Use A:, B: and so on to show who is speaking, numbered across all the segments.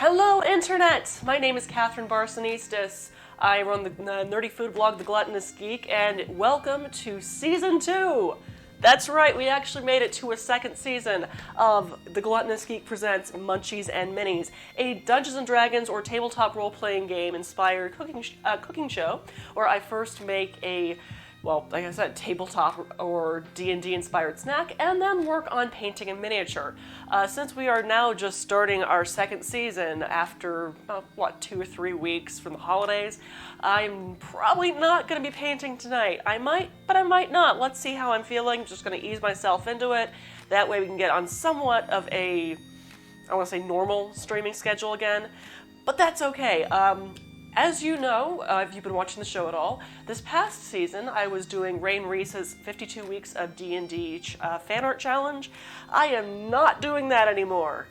A: Hello, Internet! My name is Catherine Barsonistis. I run the nerdy food blog, The Gluttonous Geek, and welcome to Season 2! That's right, we actually made it to a second season of The Gluttonous Geek presents Munchies and Minis, a Dungeons & Dragons or tabletop role-playing game inspired cooking show where I first make a, well, like I said, tabletop or D&D inspired snack, and then work on painting in miniature. Since we are now just starting our second season after, 2 or 3 weeks from the holidays, I'm probably not going to be painting tonight. I might, but I might not. Let's see how I'm feeling. Just going to ease myself into it. That way we can get on somewhat of a, I want to say normal streaming schedule again, but that's okay. As you know, if you've been watching the show at all, this past season I was doing Rain Reese's 52 Weeks of D&D fan art challenge. I am not doing that anymore.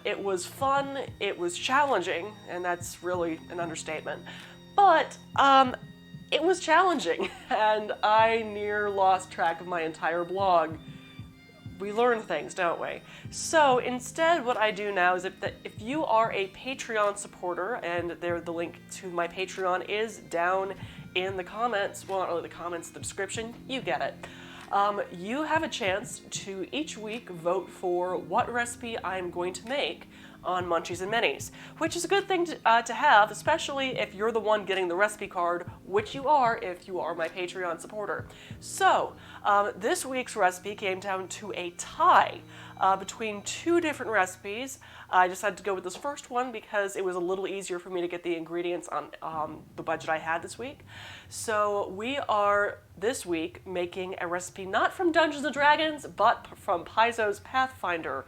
A: It was fun, it was challenging, and that's really an understatement, but it was challenging, and I near lost track of my entire blog. We learn things, don't we? So instead, what I do now is if you are a Patreon supporter, and the link to my Patreon is down in the comments, well, not really the comments, the description, you get it. You have a chance to each week vote for what recipe I'm going to make on Munchies and Minis, which is a good thing to have, especially if you're the one getting the recipe card, which you are if you are my Patreon supporter. So, this week's recipe came down to a tie between two different recipes. I decided to go with this first one because it was a little easier for me to get the ingredients on the budget I had this week. So we are, this week, making a recipe not from Dungeons & Dragons, but from Paizo's Pathfinder,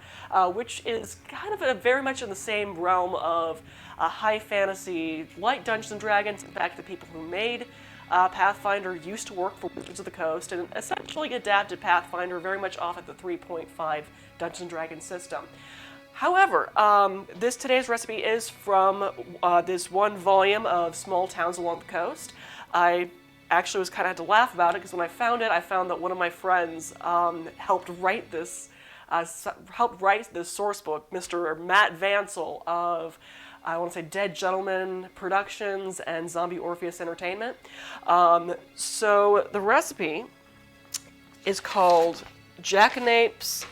A: which is kind of very much in the same realm of high fantasy, like Dungeons & Dragons. In fact, the people who made Pathfinder used to work for Wizards of the Coast and essentially adapted Pathfinder very much off at the 3.5 Dungeons & Dragons system. However, today's recipe is from this one volume of Small Towns Along the Coast. I actually was kind of had to laugh about it because when I found it, I found that one of my friends helped write this source book, Mr. Matt Vansel of, I want to say, Dead Gentleman Productions and Zombie Orpheus Entertainment. So the recipe is called Jak-a-Nape's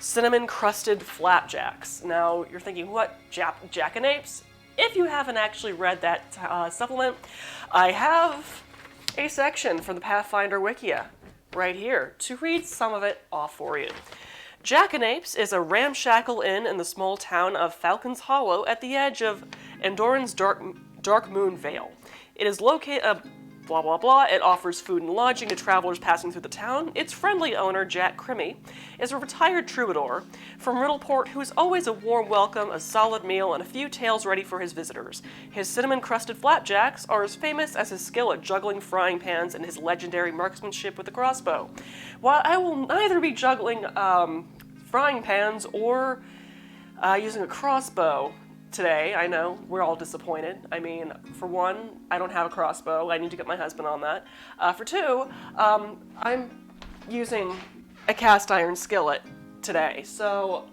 A: Cinnamon-Crusted Flapjacks. Now, you're thinking, what, Jak-a-Napes? If you haven't actually read that supplement, I have a section from the Pathfinder Wikia right here to read some of it off for you. Jak-a-Napes is a ramshackle inn in the small town of Falcon's Hollow at the edge of Endoran's Dark Moon Vale. It is located, blah blah blah, it offers food and lodging to travelers passing through the town. Its friendly owner, Jack Crimmy, is a retired troubadour from Riddleport who is always a warm welcome, a solid meal, and a few tales ready for his visitors. His cinnamon-crusted flapjacks are as famous as his skill at juggling frying pans and his legendary marksmanship with the crossbow. While I will neither be juggling frying pans or using a crossbow today, I know, we're all disappointed. I mean, for one, I don't have a crossbow. I need to get my husband on that. For two, I'm using a cast iron skillet today, so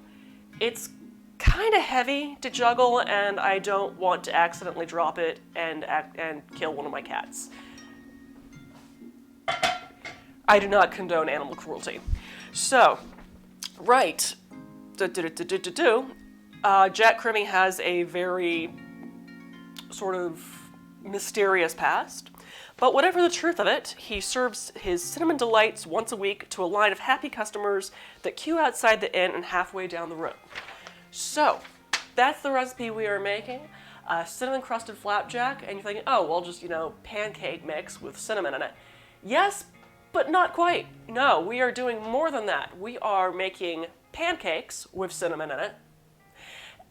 A: it's kind of heavy to juggle, and I don't want to accidentally drop it and kill one of my cats. I do not condone animal cruelty. So, right. Jack Crimmy has a very sort of mysterious past, but whatever the truth of it, he serves his cinnamon delights once a week to a line of happy customers that queue outside the inn and halfway down the road. So, that's the recipe we are making, cinnamon-crusted flapjack, and you're thinking, oh, well, just, pancake mix with cinnamon in it. Yes, but not quite. No, we are doing more than that. We are making pancakes with cinnamon in it,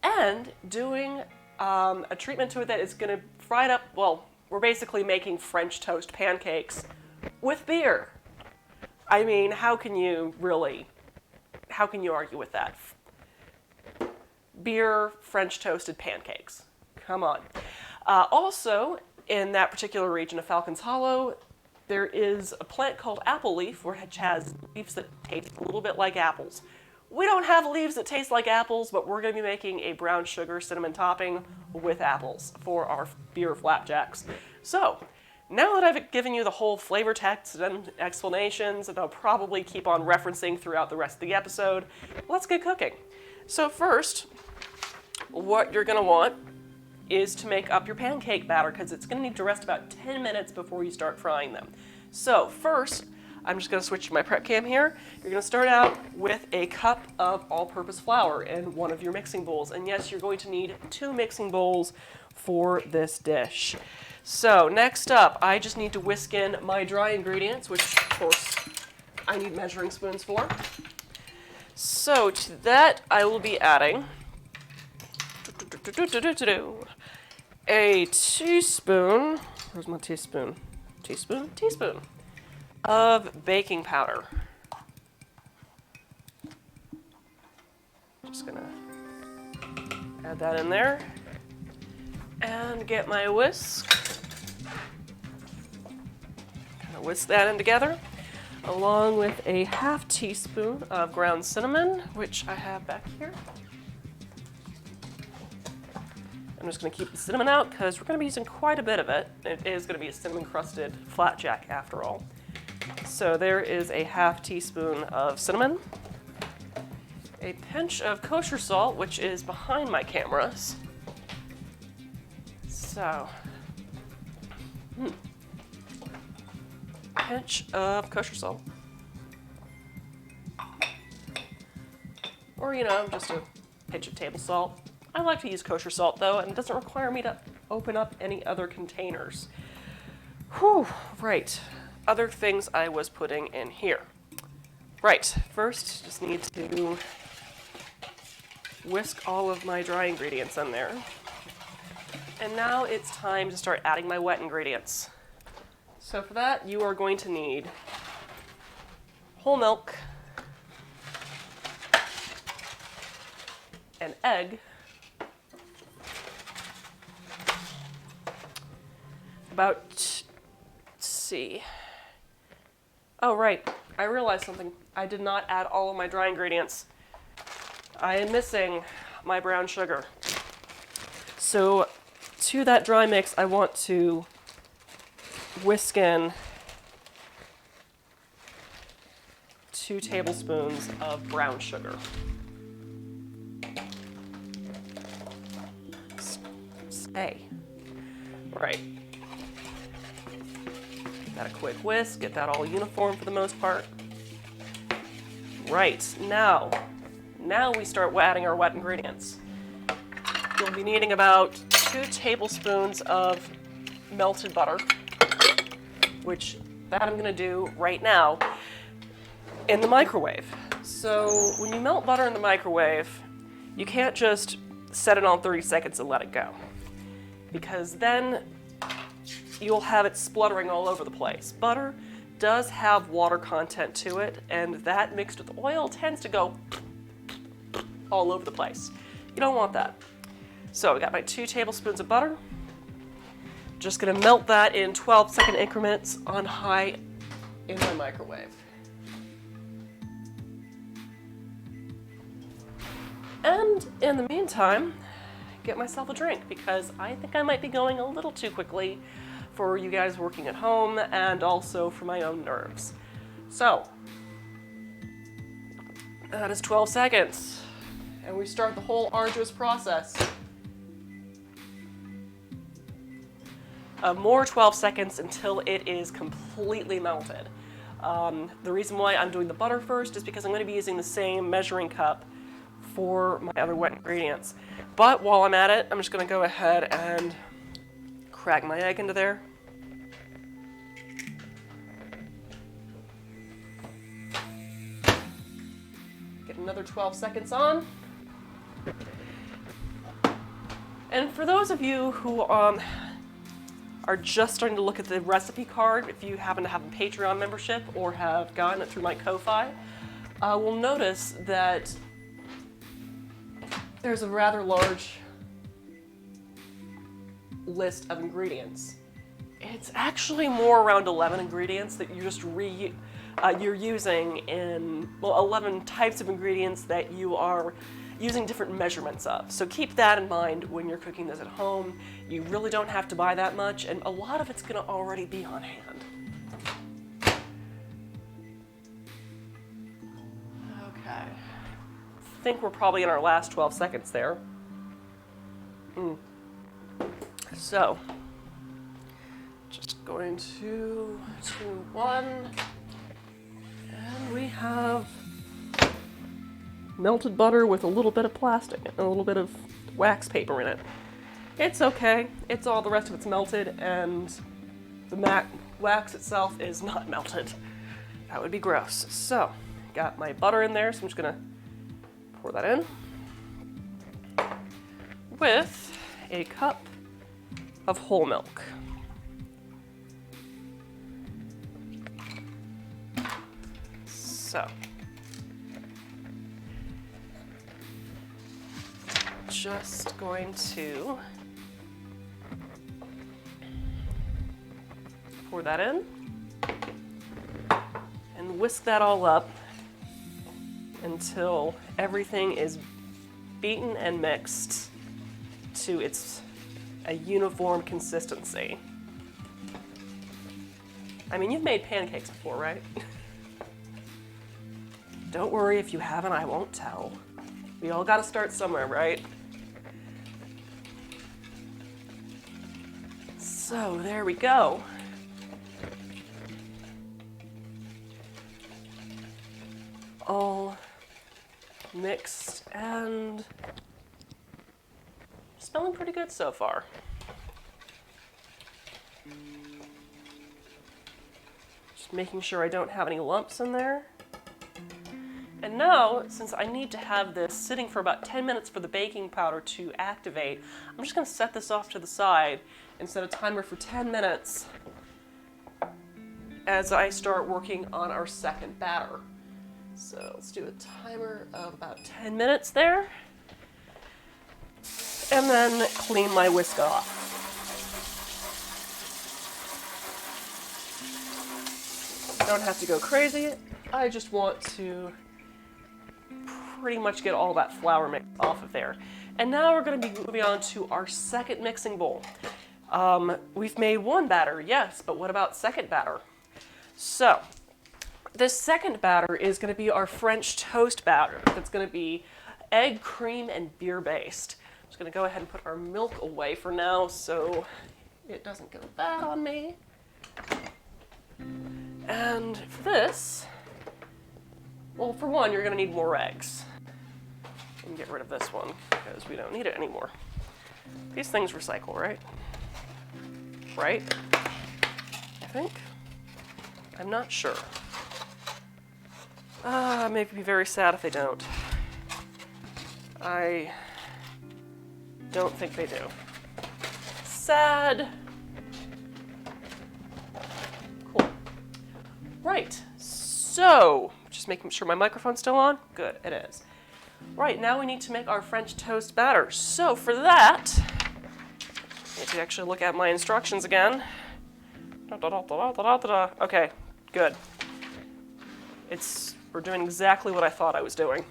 A: and doing a treatment to it that is going to fry it up. Well, we're basically making French toast pancakes with beer. I mean, how can you argue with that? Beer, French toasted pancakes. Come on. Also, in that particular region of Falcon's Hollow, there is a plant called apple leaf, which has leaves that taste a little bit like apples. We don't have leaves that taste like apples, but we're going to be making a brown sugar cinnamon topping with apples for our beer flapjacks. So, now that I've given you the whole flavor text and explanations that I'll probably keep on referencing throughout the rest of the episode, let's get cooking. So first, what you're going to want is to make up your pancake batter because it's going to need to rest about 10 minutes before you start frying them. So first, I'm just going to switch to my prep cam here. You're going to start out with a cup of all-purpose flour in one of your mixing bowls. And yes, you're going to need 2 mixing bowls for this dish. So next up, I just need to whisk in my dry ingredients, which of course I need measuring spoons for. So to that, I will be adding a teaspoon, where's my teaspoon? Teaspoon of baking powder. Just gonna add that in there and get my whisk. Kind of whisk that in together, along with a ½ teaspoon of ground cinnamon, which I have back here. I'm just going to keep the cinnamon out because we're going to be using quite a bit of it. It is going to be a cinnamon-crusted flapjack after all. So there is a ½ teaspoon of cinnamon, a pinch of kosher salt, which is behind my cameras. So, pinch of kosher salt. Or, just a pinch of table salt. I like to use kosher salt though, and it doesn't require me to open up any other containers. Whew, right. Other things I was putting in here. Right, first just need to whisk all of my dry ingredients in there. And now it's time to start adding my wet ingredients. So for that, you are going to need whole milk, an egg, let's see. Oh, right. I realized something. I did not add all of my dry ingredients. I am missing my brown sugar. So to that dry mix, I want to whisk in 2 tablespoons of brown sugar. Stay. Right. Got a quick whisk, get that all uniform for the most part. Right, now we start adding our wet ingredients. You'll be needing about 2 tablespoons of melted butter, which that I'm gonna do right now in the microwave. So when you melt butter in the microwave, you can't just set it on 30 seconds and let it go, because then you'll have it spluttering all over the place. Butter does have water content to it, and that mixed with oil tends to go all over the place. You don't want that. So I got my 2 tablespoons of butter. Just gonna melt that in 12-second increments on high in my microwave. And in the meantime, get myself a drink because I think I might be going a little too quickly for you guys working at home and also for my own nerves. So, that is 12 seconds. And we start the whole arduous process of more 12 seconds until it is completely melted. The reason why I'm doing the butter first is because I'm going to be using the same measuring cup for my other wet ingredients. But while I'm at it, I'm just going to go ahead and crack my egg into there. Get another 12 seconds on. And for those of you who are just starting to look at the recipe card, if you happen to have a Patreon membership or have gotten it through my Ko-Fi, will notice that there's a rather large list of ingredients. It's actually more around 11 ingredients that you just you're using in, well, 11 types of ingredients that you are using different measurements of. So keep that in mind when you're cooking this at home. You really don't have to buy that much, and a lot of it's going to already be on hand. Okay. I think we're probably in our last 12 seconds there. So, just going to 2-1, and we have melted butter with a little bit of plastic and a little bit of wax paper in it. It's okay. It's all, the rest of it's melted, and the wax itself is not melted. That would be gross. So, got my butter in there, so I'm just gonna pour that in with a cup of whole milk. So, just going to pour that in and whisk that all up until everything is beaten and mixed to a uniform consistency. I mean, you've made pancakes before, right? Don't worry, if you haven't, I won't tell. We all gotta start somewhere, right? So, there we go. All mixed and smelling pretty good so far. Just making sure I don't have any lumps in there. And now, since I need to have this sitting for about 10 minutes for the baking powder to activate, I'm just going to set this off to the side and set a timer for 10 minutes as I start working on our second batter. So let's do a timer of about 10 minutes there, and then clean my whisk off. Don't have to go crazy. I just want to pretty much get all that flour mix off of there. And now we're going to be moving on to our second mixing bowl. We've made one batter, yes, but what about second batter? So, this second batter is going to be our French toast batter. That's going to be egg, cream, and beer based. I'm just going to go ahead and put our milk away for now so it doesn't go bad on me. And for this, well, for one, you're going to need more eggs. And get rid of this one because we don't need it anymore. These things recycle, right? Right? I think. I'm not sure. Maybe be very sad if they don't. I don't think they do. Sad. Cool. Right. So, just making sure my microphone's still on. Good, it is. Right, now we need to make our French toast batter. So for that, I need to actually look at my instructions again. Okay, good. We're doing exactly what I thought I was doing.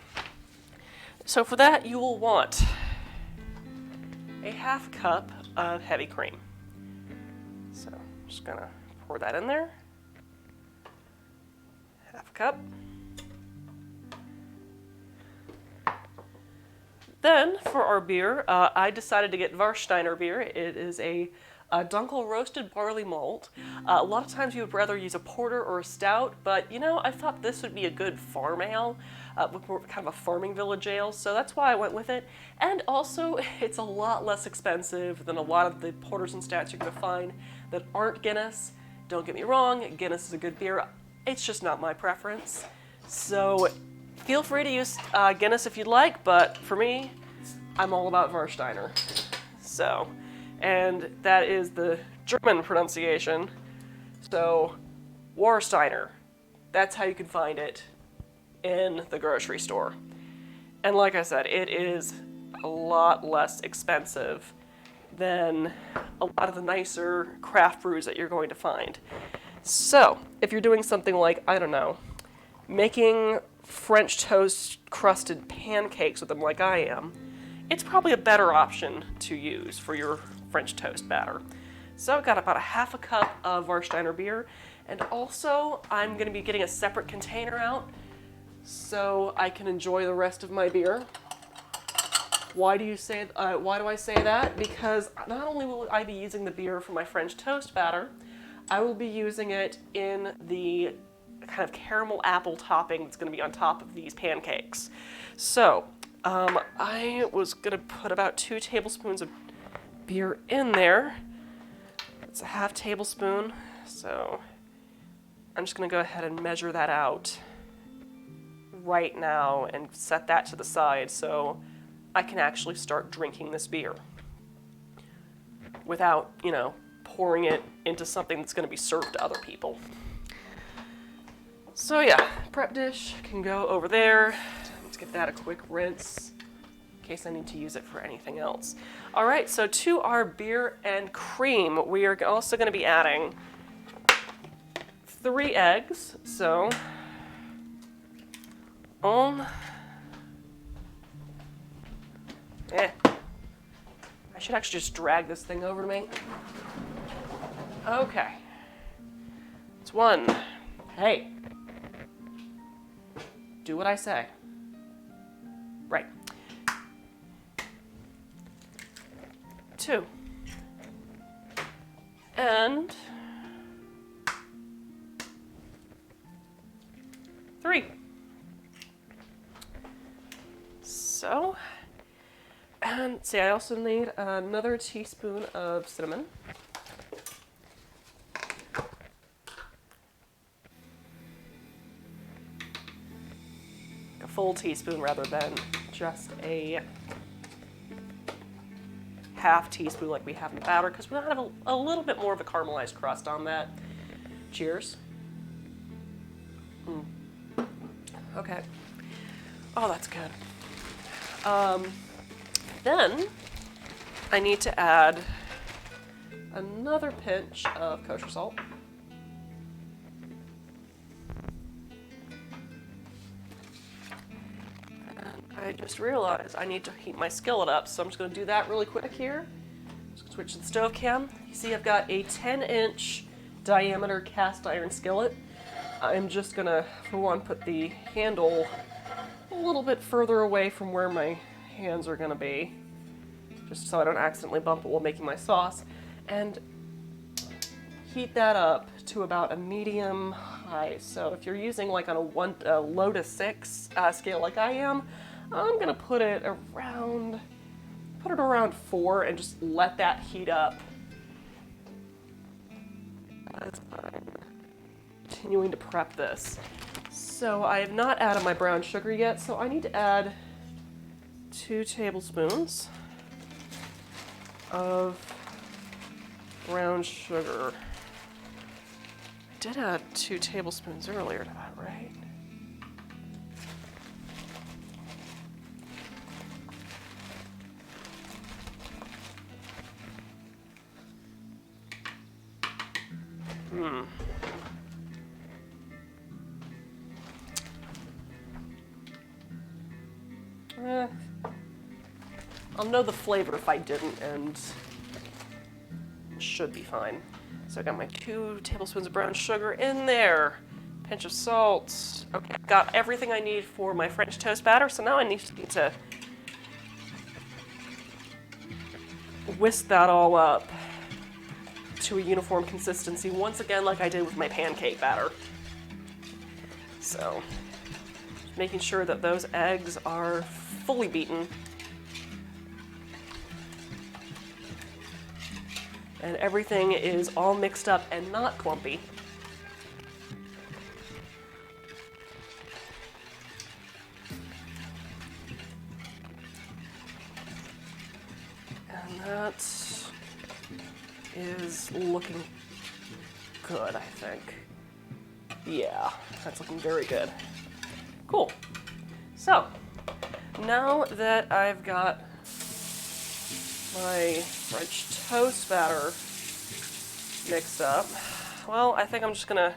A: So for that, you will want a half cup of heavy cream. So I'm just gonna pour that in there. Half a cup. Then, for our beer, I decided to get Warsteiner beer. It is a Dunkel roasted barley malt. A lot of times you would rather use a porter or a stout, but you know, I thought this would be a good farm ale, kind of a farming village ale, so that's why I went with it. And also, it's a lot less expensive than a lot of the porters and stouts you're going to find that aren't Guinness. Don't get me wrong, Guinness is a good beer. It's just not my preference. So feel free to use Guinness if you'd like, but for me, I'm all about Warsteiner. So, and that is the German pronunciation. So, Warsteiner. That's how you can find it in the grocery store. And like I said, it is a lot less expensive than a lot of the nicer craft brews that you're going to find. So, if you're doing something like, I don't know, making French toast crusted pancakes with them like I am, it's probably a better option to use for your French toast batter. So I've got about a half a cup of Warsteiner beer, and also I'm going to be getting a separate container out so I can enjoy the rest of my beer. Why do I say that? Because not only will I be using the beer for my French toast batter, I will be using it in the kind of caramel apple topping that's going to be on top of these pancakes. So I was going to put about 2 tablespoons of beer in there. It's a half tablespoon, so I'm just going to go ahead and measure that out right now and set that to the side so I can actually start drinking this beer without, pouring it into something that's going to be served to other people. So yeah, prep dish can go over there. Let's give that a quick rinse in case I need to use it for anything else. All right, so to our beer and cream, we are also going to be adding 3 eggs. So I should actually just drag this thing over to me. Okay. It's 1. Hey. Do what I say. Right. 2. And 3. So, and see, I also need another teaspoon of cinnamon. A full teaspoon rather than just a half teaspoon like we have in the batter, because we have a little bit more of a caramelized crust on that. Cheers. Okay. Oh, that's good. Then I need to add another pinch of kosher salt. I just realized I need to heat my skillet up, so I'm just going to do that really quick here. Just switch to the stove cam. You see I've got a 10-inch diameter cast iron skillet. I'm just going to, for one, put the handle a little bit further away from where my hands are going to be, just so I don't accidentally bump it while making my sauce, and heat that up to about a medium high. So if you're using like on a low to 6 scale like I am, I'm gonna put it around 4 and just let that heat up as I'm continuing to prep this. So I have not added my brown sugar yet, so I need to add 2 tablespoons of brown sugar. I did add 2 tablespoons earlier to that, right? I'll know the flavor if I didn't, and it should be fine. So I got my 2 tablespoons of brown sugar in there, pinch of salt. Okay, got everything I need for my French toast batter, so now I need to whisk that all up to a uniform consistency, once again like I did with my pancake batter. So, making sure that those eggs are fully beaten. And everything is all mixed up and not clumpy. And that is looking good, I think. Yeah, that's looking very good. Cool. So, now that I've got my French toast batter mixed up, well, I think I'm just gonna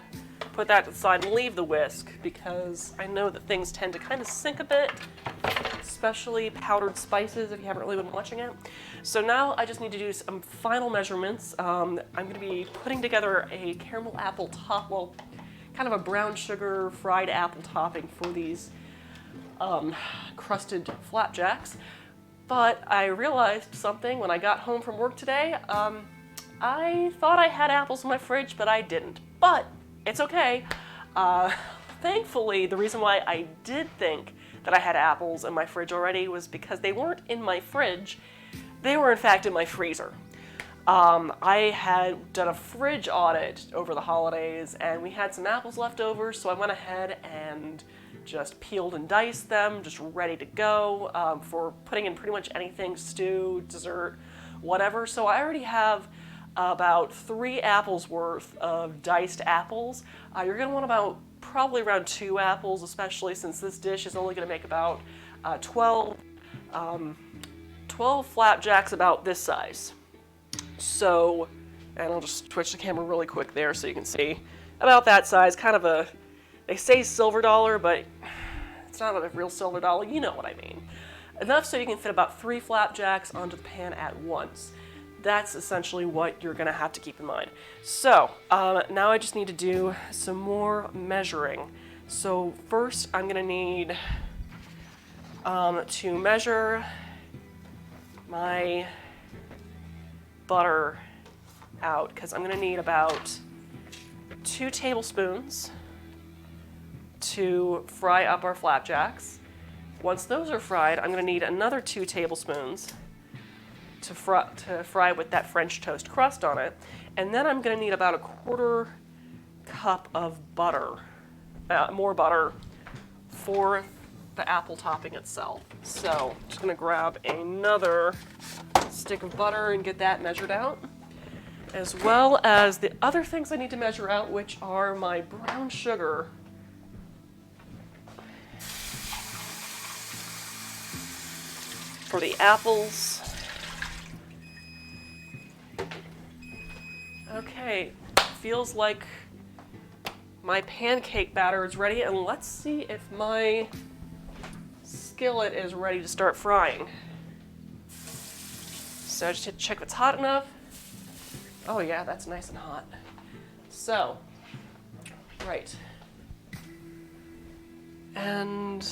A: put that to the side and leave the whisk because I know that things tend to kind of sink a bit, especially powdered spices if you haven't really been watching it. So now I just need to do some final measurements. I'm gonna be putting together a caramel apple top, well, kind of a brown sugar fried apple topping for these crusted flapjacks. But I realized something when I got home from work today. I thought I had apples in my fridge, but I didn't. But it's okay. Thankfully, the reason why I did think that I had apples in my fridge already was because they weren't in my fridge. They were in fact in my freezer. I had done a fridge audit over the holidays and we had some apples left over, so I went ahead and just peeled and diced them, just ready to go for putting in pretty much anything, stew, dessert, whatever. So I already have about 3 apples worth of diced apples. You're gonna want probably around 2 apples, especially since this dish is only gonna make about 12 flapjacks about this size. So, and I'll just switch the camera really quick there so you can see about that size, kind of they say silver dollar, but it's not a real silver dollar, you know what I mean. Enough so you can fit about 3 flapjacks onto the pan at once. That's essentially what you're gonna have to keep in mind. So, now I just need to do some more measuring. So first I'm gonna need to measure my butter out, because I'm gonna need about 2 tablespoons to fry up our flapjacks. Once those are fried, I'm gonna need another 2 tablespoons to fry with that French toast crust on it. And then I'm gonna need about a 1/4 cup of butter, more butter for the apple topping itself. So I'm just gonna grab another stick of butter and get that measured out, as well as the other things I need to measure out, which are my brown sugar for the apples. Okay, feels like my pancake batter is ready, and let's see if my skillet is ready to start frying. So I just hit check if it's hot enough. Oh yeah, that's nice and hot. So, right. And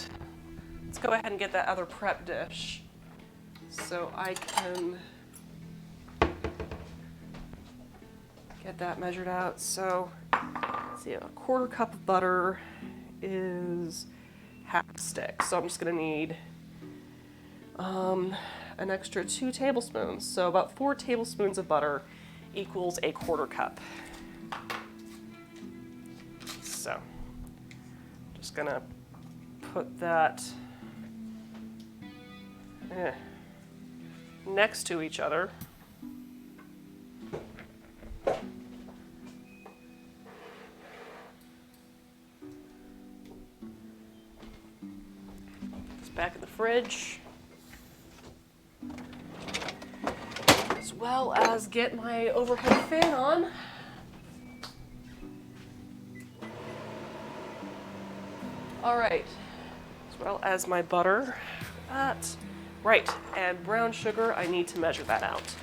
A: let's go ahead and get that other prep dish so I can get that measured out. So, let's see, a 1/4 cup of butter is half a stick. So I'm just gonna need an extra 2 tablespoons. So about 4 tablespoons of butter equals a 1/4 cup. So, just gonna put that next to each other. Back in the fridge, as well as get my overhead fan on. All right, as well as my butter. Right, and brown sugar, I need to measure that out.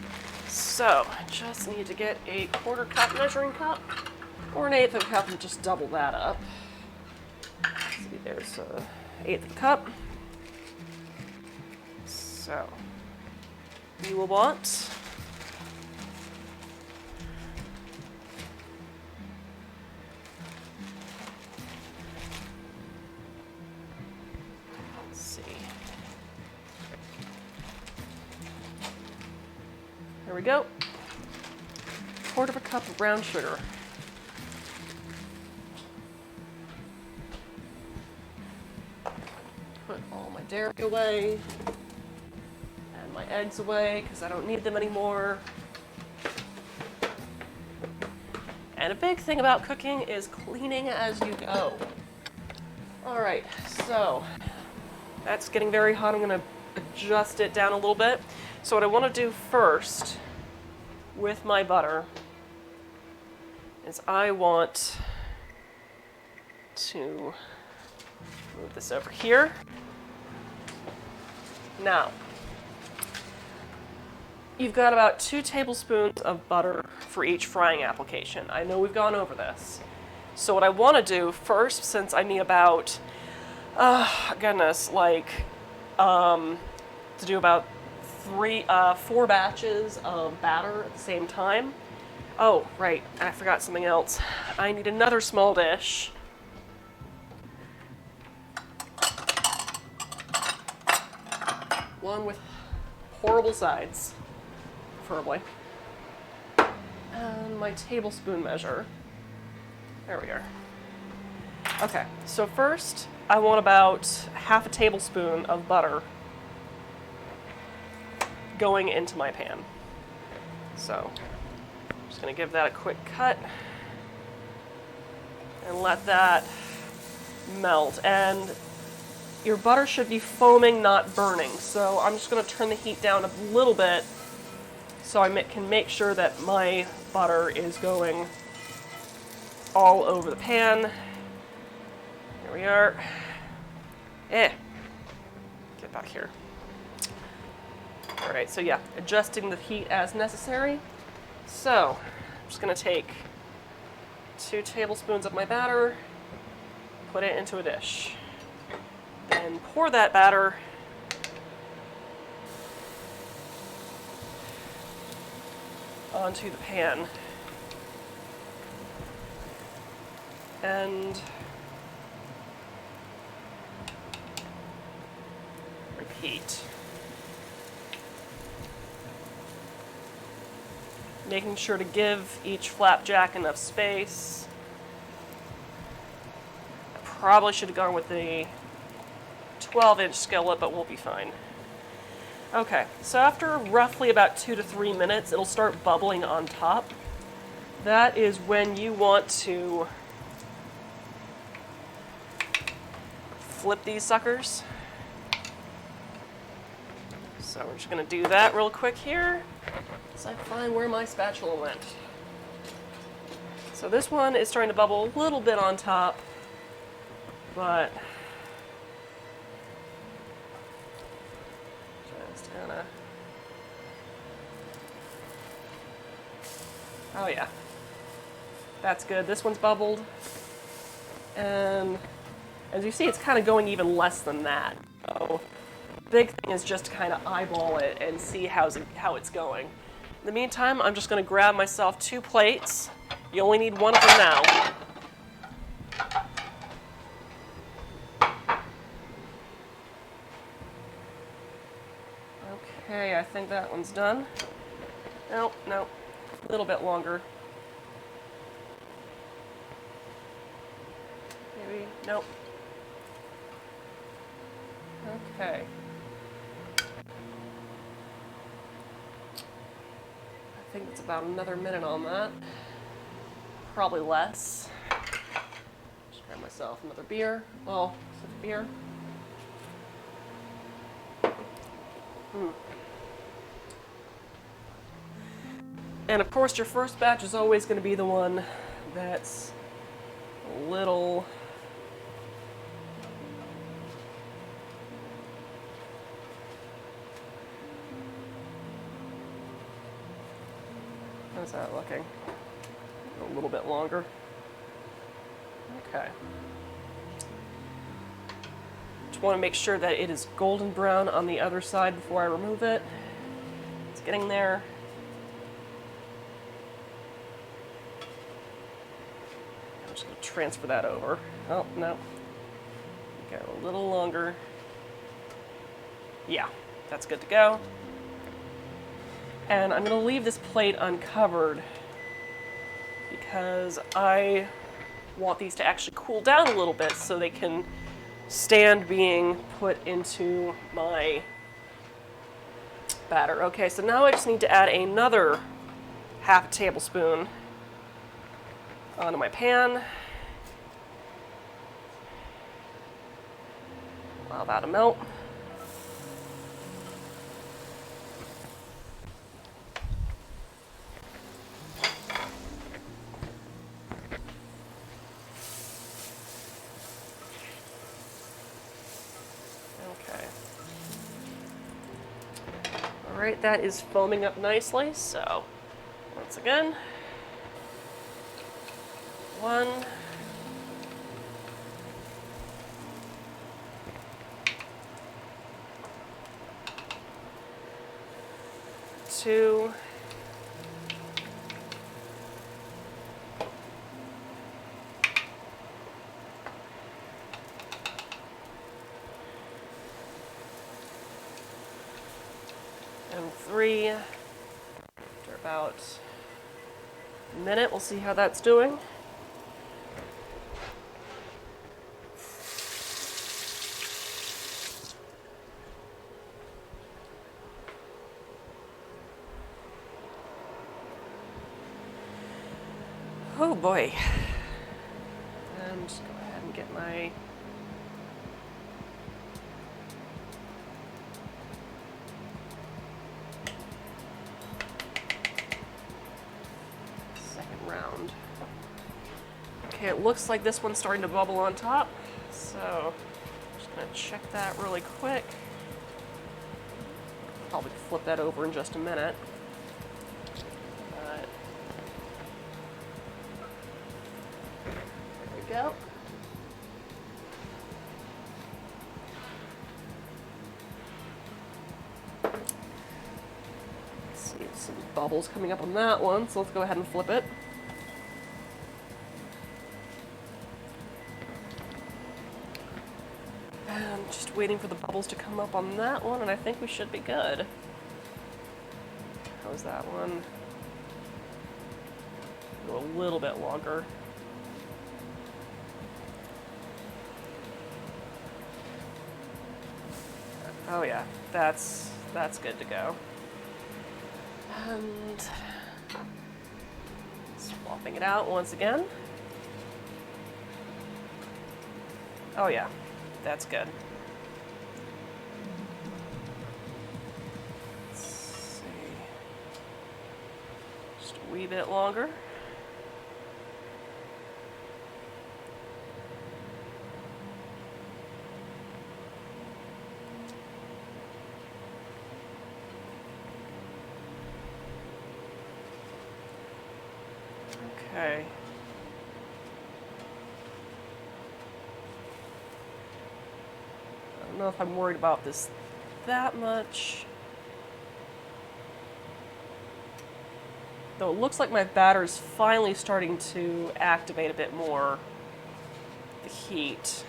A: So I just need to get a 1/4 cup measuring cup, or an 1/8 of a cup, and just double that up. Let's see, there's a 1/8 of a cup. So, you will want let's see. There we go. 1/4 of a cup of brown sugar. Put all my dairy away. My eggs away because I don't need them anymore. And a big thing about cooking is cleaning as you go. All right, so that's getting very hot. I'm gonna adjust it down a little bit. So what I want to do first with my butter is I want to move this over here. Now, you've got about 2 tablespoons of butter for each frying application. I know we've gone over this. So what I want to do first, since I need about, to do about 4 batches of batter at the same time. Oh, right, I forgot something else. I need another small dish. One with horrible sides, preferably. And my tablespoon measure. There we are. Okay, so first I want about half a tablespoon of butter going into my pan. So I'm just going to give that a quick cut and let that melt. And your butter should be foaming, not burning. So I'm just going to turn the heat down a little bit so I can make sure that my butter is going all over the pan. Here we are. Get back here. All right, so yeah, adjusting the heat as necessary. So I'm just going to take 2 tablespoons of my batter, put it into a dish, then pour that batter onto the pan. And repeat. Making sure to give each flapjack enough space. I probably should have gone with the 12-inch skillet, but we'll be fine. Okay, so after roughly about 2 to 3 minutes, it'll start bubbling on top. That is when you want to flip these suckers. So we're just going to do that real quick here as I find where my spatula went. So this one is starting to bubble a little bit on top, but just gonna... Oh yeah, that's good. This one's bubbled, and as you see, it's kind of going even less than that. So the big thing is just to kind of eyeball it and see how it's going. In the meantime, I'm just going to grab myself 2 plates. You only need one of them now. Okay, I think that one's done. Nope, a little bit longer. Maybe, nope. Okay. I think it's about another minute on that. Probably less. Just grab myself another beer. Well, beer. And of course, your first batch is always going to be the one that's a little... How's that looking? A little bit longer. Okay. Just want to make sure that it is golden brown on the other side before I remove it. It's getting there. I'm just going to transfer that over. Oh, no. Go a little longer. Yeah, that's good to go. And I'm going to leave this plate uncovered because I want these to actually cool down a little bit so they can stand being put into my batter. Okay, so now I just need to add another half a tablespoon onto my pan. Allow that to melt. Alright, that is foaming up nicely, so once again, 1, 2, 3. After about a minute, we'll see how that's doing. Oh boy. And just go ahead and get my round. Okay, it looks like this one's starting to bubble on top, so I'm just gonna check that really quick. Probably flip that over in just a minute. But there we go. See some bubbles coming up on that one, so let's go ahead and flip it. And just waiting for the bubbles to come up on that one, and I think we should be good. How's that one? Go a little bit longer. Oh yeah, that's good to go. And swapping it out once again. Oh yeah, that's good. Let's see. Just a wee bit longer. Okay. I don't know if I'm worried about this that much. Though it looks like my batter's finally starting to activate a bit more the heat.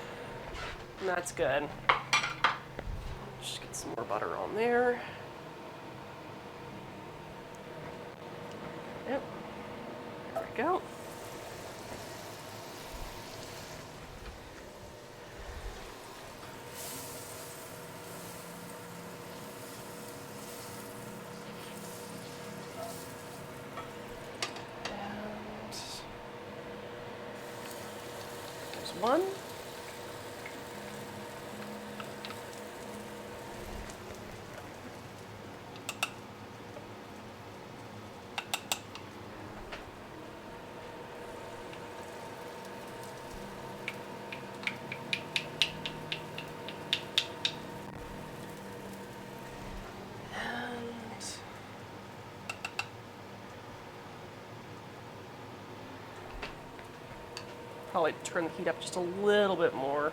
A: And that's good. Just get some more butter on there. Yep. There we go. And there's one. Probably turn the heat up just a little bit more.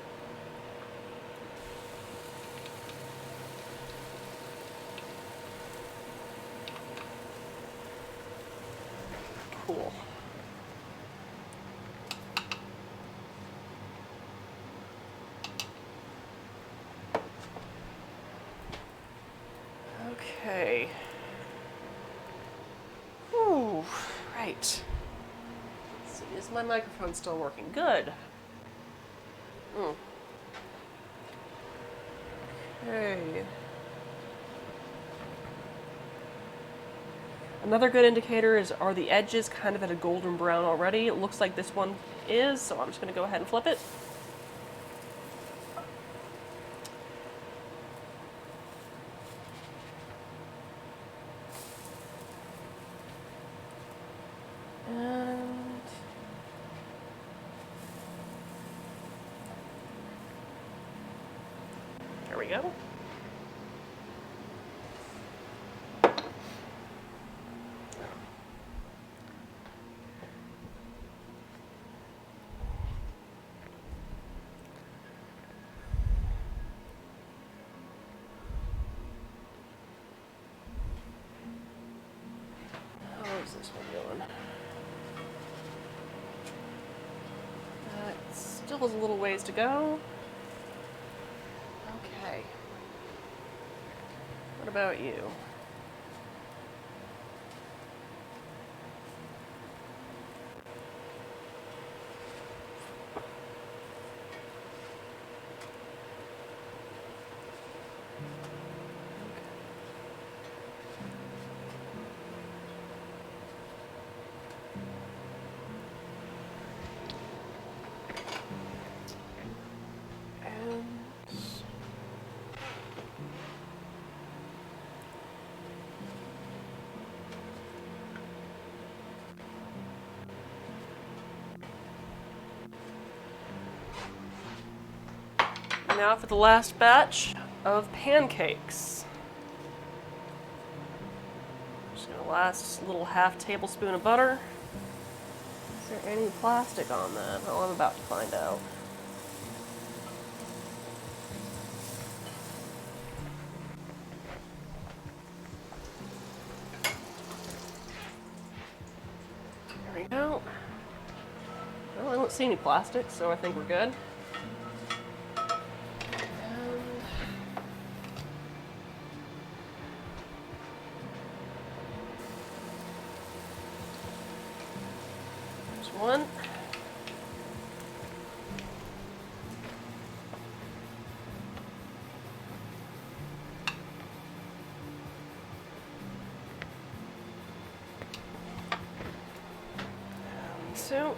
A: Cool. Okay. Ooh, right. Is my microphone still working? Good. Okay. Another good indicator is, are the edges kind of at a golden brown already? It looks like this one is, so I'm just going to go ahead and flip it. There we go. Still has a little ways to go. Okay. What about you? Now for the last batch of pancakes. Just gonna last a little half tablespoon of butter. Is there any plastic on that? Oh, I'm about to find out. There we go. Well, I don't see any plastic, so I think we're good. One. And two.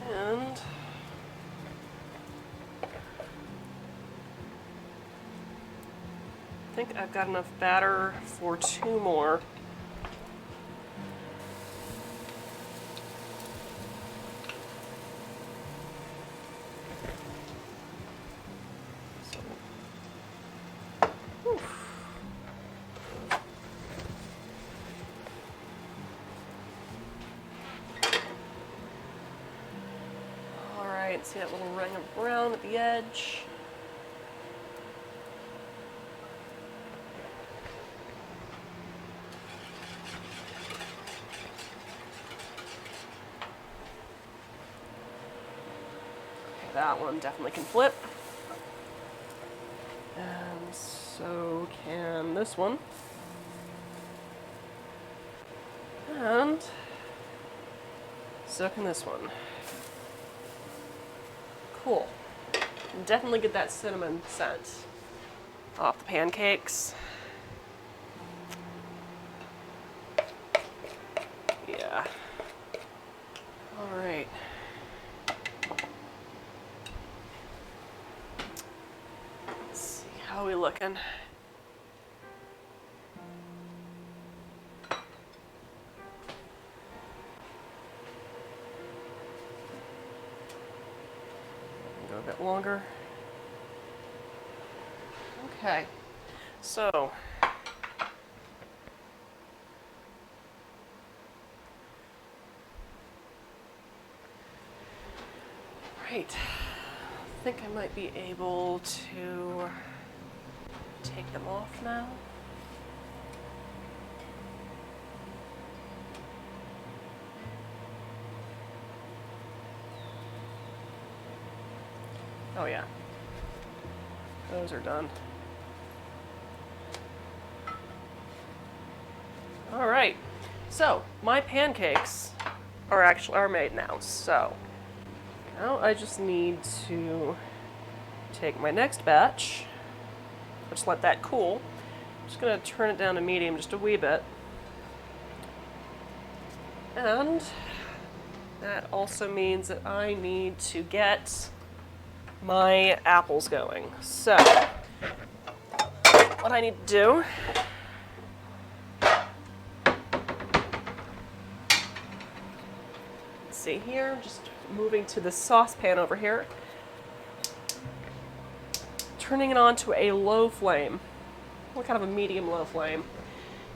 A: And I think I've got enough batter for 2 more. All right, see that little ring of brown at the edge? That one definitely can flip. And so can this one. And so can this one. Cool. Definitely get that cinnamon scent off the pancakes. Yeah. All right. How are we looking? Go a bit longer. Okay, so right, I think I might be able to take them off now. Oh yeah, those are done. All right, so my pancakes are made now. So now I just need to take my next batch. Just let that cool. I'm just gonna turn it down to medium just a wee bit. And that also means that I need to get my apples going. So what I need to do see here, just moving to the saucepan over here, turning it on to a low flame, kind of a medium low flame,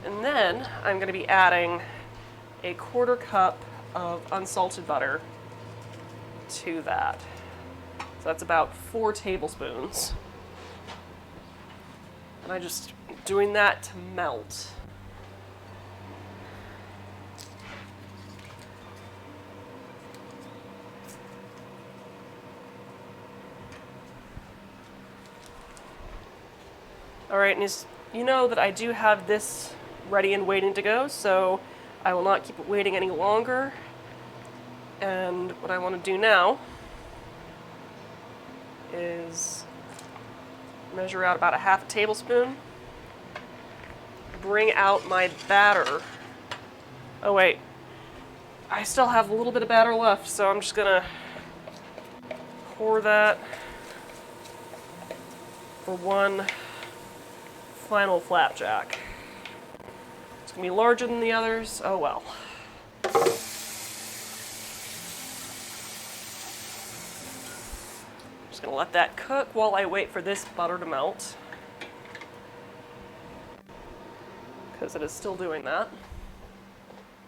A: and then I'm going to be adding a 1/4 cup of unsalted butter to that. So that's about 4 tablespoons. And I'm just doing that to melt. Alright, and you know that I do have this ready and waiting to go, so I will not keep it waiting any longer. And what I want to do now is measure out about a half a tablespoon, bring out my batter. Oh wait, I still have a little bit of batter left, so I'm just gonna pour that for one final flapjack. It's gonna be larger than the others, oh well. Just gonna let that cook while I wait for this butter to melt, because it is still doing that.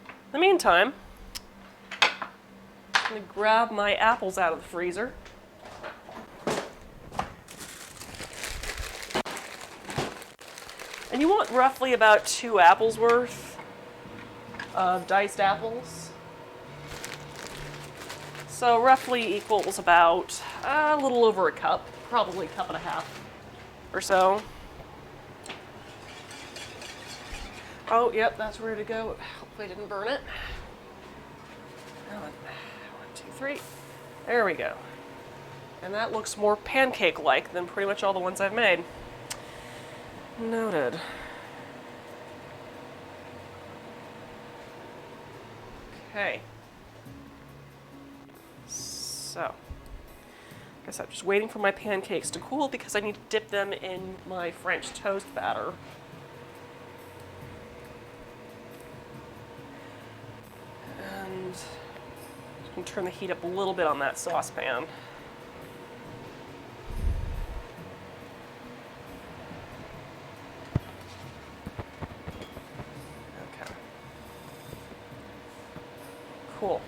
A: In the meantime, I'm gonna grab my apples out of the freezer. And you want roughly about 2 apples worth of diced apples. So roughly equals about a little over a cup, probably a cup and a half or so. Oh, yep, that's ready to go. Hopefully I didn't burn it. 1, 2, 3. There we go. And that looks more pancake-like than pretty much all the ones I've made. Noted. Okay. So, I guess I'm just waiting for my pancakes to cool because I need to dip them in my French toast batter. And I'm going to turn the heat up a little bit on that saucepan. Cool.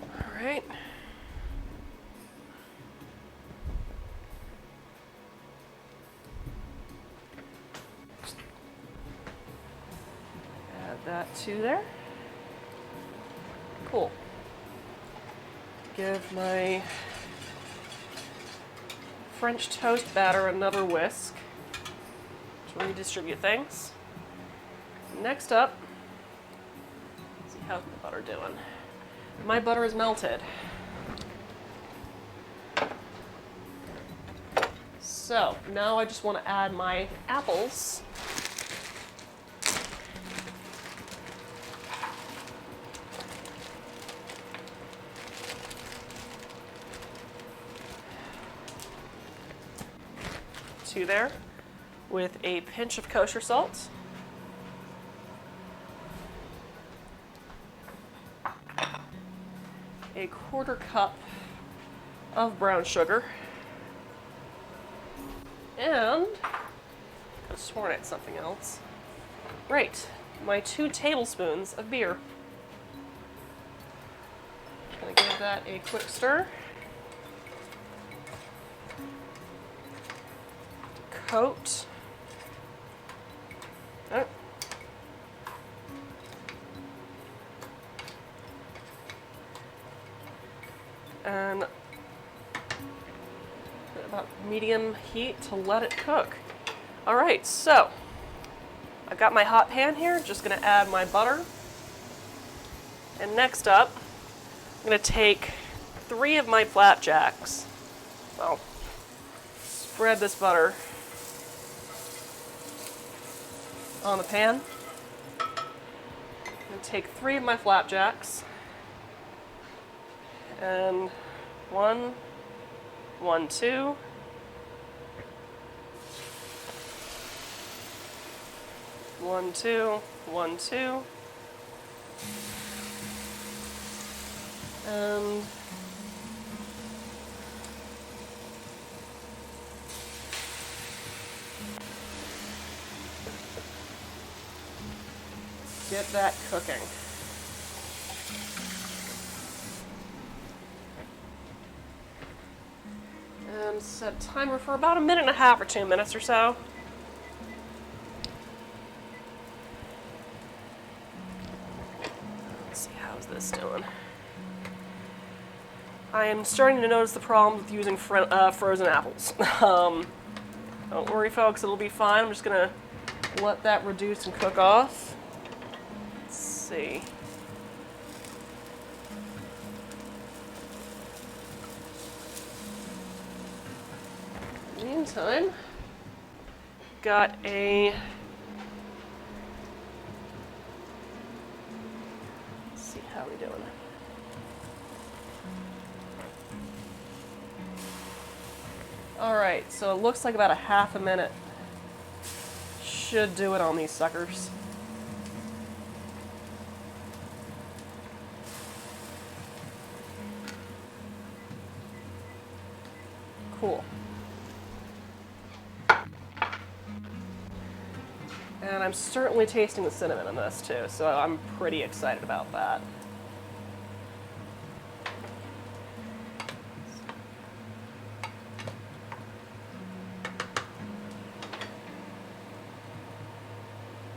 A: All right. Add that to there. Cool. Give my French toast batter another whisk to redistribute things. Next up, how's my butter doing? My butter is melted. So now I just want to add my apples. To there with a pinch of kosher salt. A 1/4 cup of brown sugar, and I could have sworn it's something else. Right, my 2 tablespoons of beer. Gonna give that a quick stir. Coat. Oh. And about medium heat to let it cook. All right, so I've got my hot pan here, just gonna add my butter. And next up, I'm gonna take 3 of my flapjacks. Well, spread this butter on the pan. I'm gonna take 3 of my flapjacks. And 1, 1, 2. 1, 2, 1, 2. And get that cooking. And set a timer for about 1.5 or 2 minutes or so. Let's see, how's this doing? I am starting to notice the problem with using frozen apples. Don't worry, folks, it'll be fine. I'm just gonna let that reduce and cook off. Let's see. Meantime, got a let's see how we doing. All right, so it looks like about a half a minute should do it on these suckers. Cool. And I'm certainly tasting the cinnamon in this too, so I'm pretty excited about that.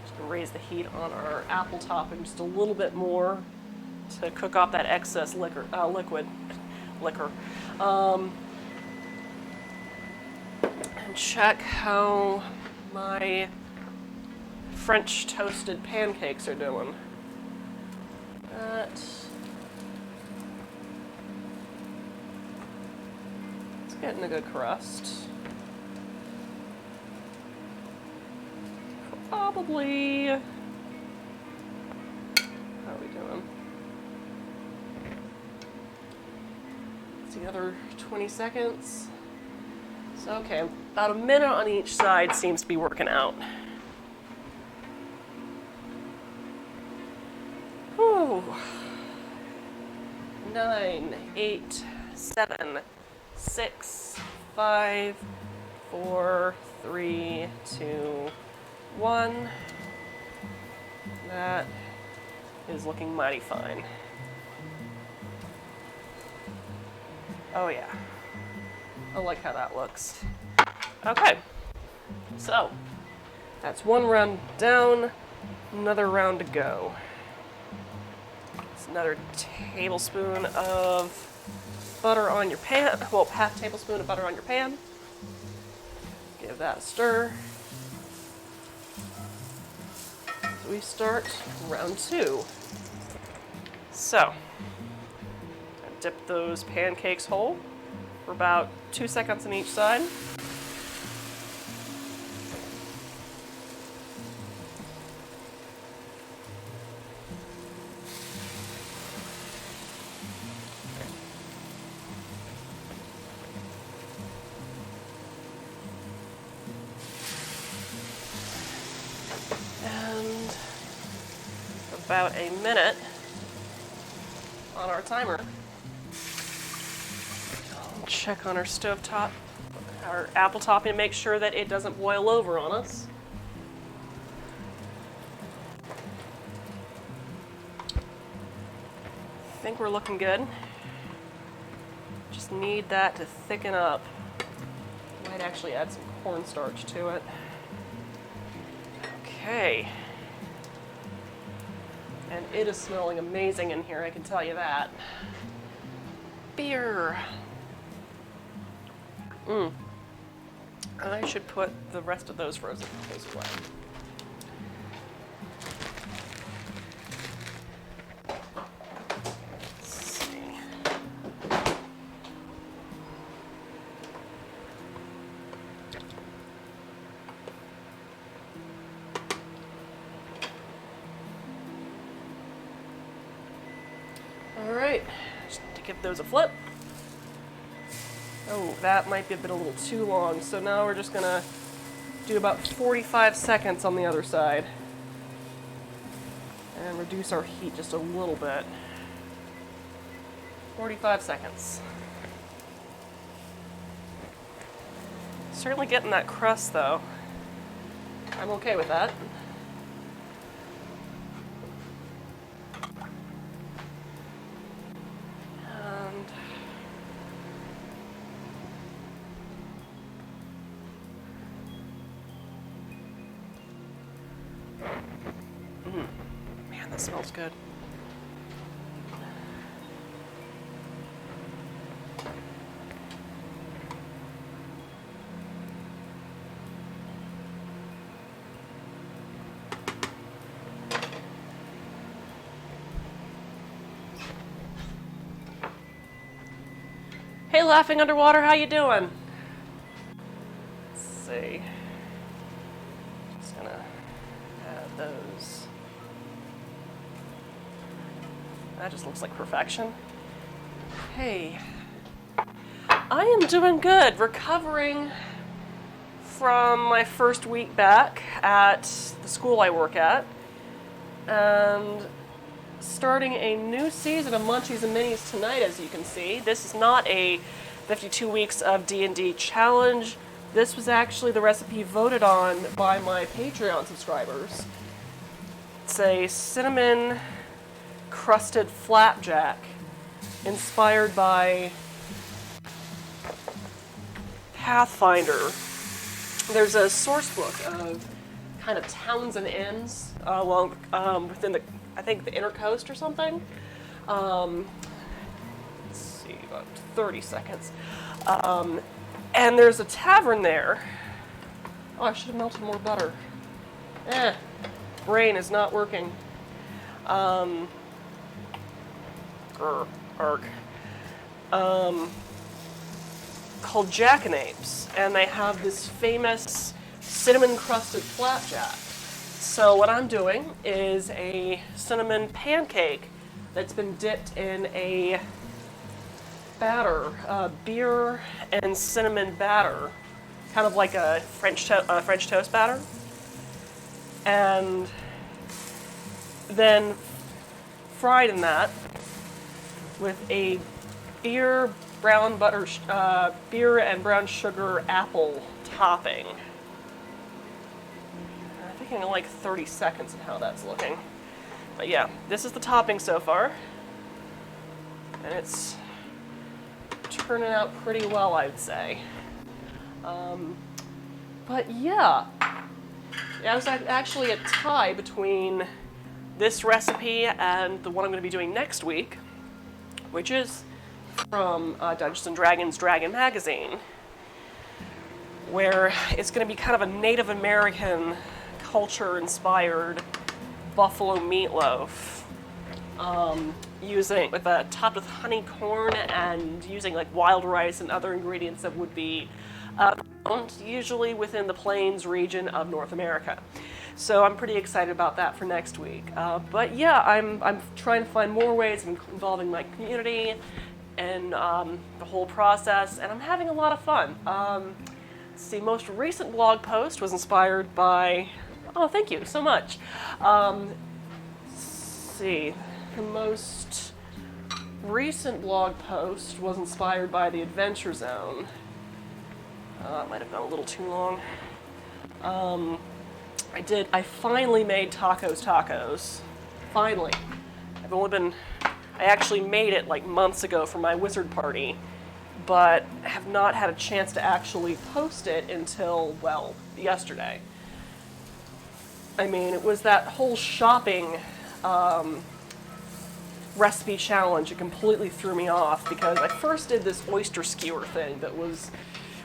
A: Just gonna raise the heat on our apple topping just a little bit more to cook off that excess liquor. And check how my French toasted pancakes are doing. It's getting a good crust. Probably, how are we doing? It's the other 20 seconds. So, okay, about a minute on each side seems to be working out. Whew. 9, 8, 7, 6, 5, 4, 3, 2, 1. That is looking mighty fine. Oh yeah. I like how that looks. Okay. So, that's one round down, another round to go. Another tablespoon of butter on your pan. Well, half tablespoon of butter on your pan. Give that a stir. So we start round 2. So, I dip those pancakes whole for about 2 seconds on each side. About a minute on our timer. Check on our stovetop, our apple topping, and make sure that it doesn't boil over on us. I think we're looking good. Just need that to thicken up. Might actually add some cornstarch to it. Okay. And it is smelling amazing in here, I can tell you that. Beer. I should put the rest of those frozen potatoes away. Let's see. All right, just to give those a flip. Oh, that might be a little too long, so now we're just gonna do about 45 seconds on the other side and reduce our heat just a little bit. 45 seconds. Certainly getting that crust though. I'm okay with that. Man, that smells good. Hey, Laughing Underwater, how you doing? Let's see. Just gonna add those. That just looks like perfection. Hey, I am doing good. Recovering from my first week back at the school I work at, and starting a new season of Munchies and Minis tonight, as you can see. This is not a 52 weeks of D&D challenge. This was actually the recipe voted on by my Patreon subscribers. It's a cinnamon-crusted flapjack inspired by Pathfinder. There's a source book of kind of towns and inns along within the, I think, the inner coast or something. Let's see, about 30 seconds. And there's a tavern there. Oh, I should have melted more butter. Brain is not working. Called Jak-a, and they have this famous cinnamon-crusted flapjack. So what I'm doing is a cinnamon pancake that's been dipped in a batter, beer and cinnamon batter, kind of like a French toast batter, and then fried in that with a beer and brown sugar apple topping. I'm thinking like 30 seconds of how that's looking. But yeah, this is the topping so far. And it's turning out pretty well, I'd say. But yeah, it was actually a tie between this recipe and the one I'm going to be doing next week, which is from Dungeons & Dragons Dragon Magazine, where it's going to be kind of a Native American culture-inspired buffalo meatloaf, topped with honey corn and using like wild rice and other ingredients that would be found usually within the Plains region of North America. So I'm pretty excited about that for next week. But yeah, I'm trying to find more ways of involving my community and the whole process, and I'm having a lot of fun. The most recent blog post was inspired by, oh, thank you so much. The most recent blog post was inspired by the Adventure Zone. It might have gone a little too long. I finally made tacos. Finally. I actually made it like months ago for my wizard party, but have not had a chance to actually post it until, well, yesterday. I mean, it was that whole shopping recipe challenge. It completely threw me off because I first did this oyster skewer thing that was,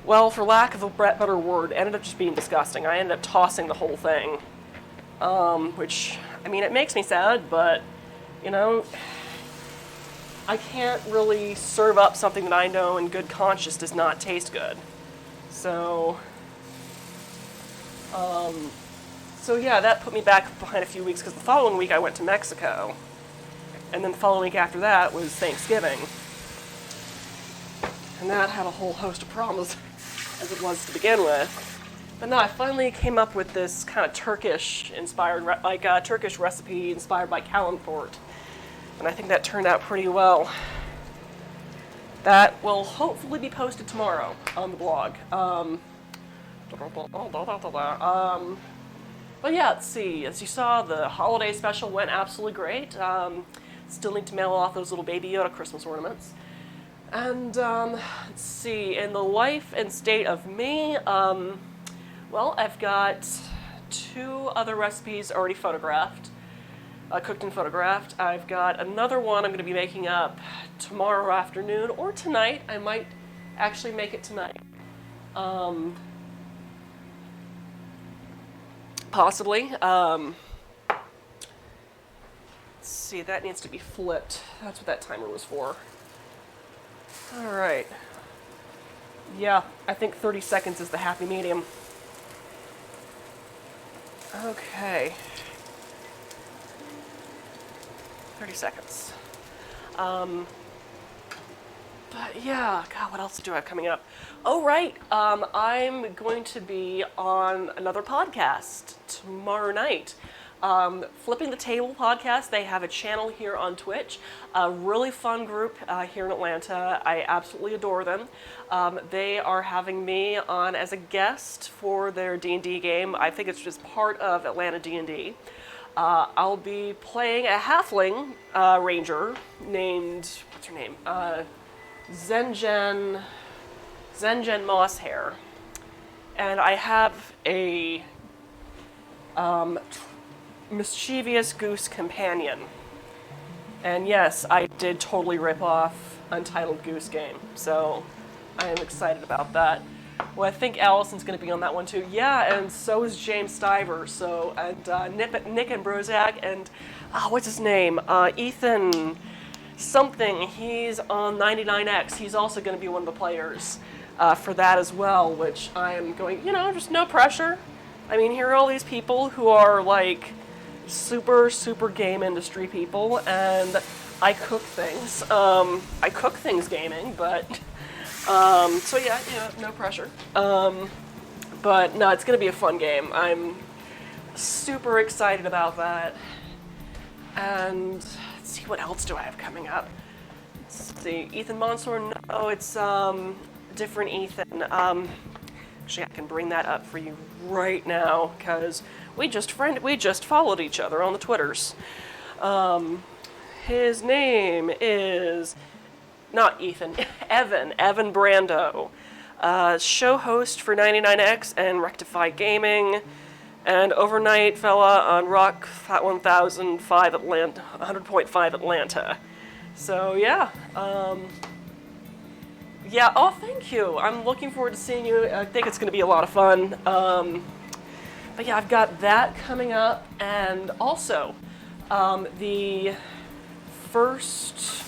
A: well, for lack of a better word, ended up just being disgusting. I ended up tossing the whole thing, which, I mean, it makes me sad, but, you know, I can't really serve up something that I know in good conscience does not taste good. So yeah, that put me back behind a few weeks because the following week I went to Mexico. And then the following week after that was Thanksgiving. And that had a whole host of problems as it was to begin with. But no, I finally came up with this kind of Turkish-inspired, Turkish recipe inspired by Calenfort. And I think that turned out pretty well. That will hopefully be posted tomorrow on the blog. But yeah, let's see. As you saw, the holiday special went absolutely great. Still need to mail off those little Baby Yoda Christmas ornaments. And let's see, in the life and state of me, well, I've got 2 other recipes already photographed. Cooked and photographed. I've got another one I'm going to be making up tomorrow afternoon or tonight. I might actually make it tonight. Possibly. Let's see, that needs to be flipped. That's what that timer was for. All right. Yeah, I think 30 seconds is the happy medium. Okay. 30 seconds. But yeah, God, what else do I have coming up? Oh, right. I'm going to be on another podcast tomorrow night. Flipping the Table podcast. They have a channel here on Twitch. A really fun group here in Atlanta. I absolutely adore them. They are having me on as a guest for their D&D game. I think it's just part of Atlanta D&D. I'll be playing a halfling ranger named, what's her name? Zengen Mosshair. And I have a mischievous goose companion. And yes, I did totally rip off Untitled Goose Game, so I am excited about that. Well, I think Allison's going to be on that one too. Yeah, and so is James Stiver. So, and Nick and Brozak, and what's his name? Ethan something. He's on 99X. He's also going to be one of the players for that as well, which I am going, just no pressure. I mean, here are all these people who are like super game industry people, and I cook things. I cook things gaming, but so yeah, no pressure. But no, it's gonna be a fun game. I'm super excited about that. And let's see, what else do I have coming up? Let's see, Ethan Monsoor. No, it's different Ethan. Actually, I can bring that up for you right now because we just followed each other on the Twitters. His name is not Ethan, Evan Brando, show host for 99X and Rectify Gaming, and overnight fella on Rock 1005 Atlanta, 100.5 Atlanta. So yeah. Yeah, oh, thank you. I'm looking forward to seeing you. I think it's going to be a lot of fun. But yeah, I've got that coming up. And also, the first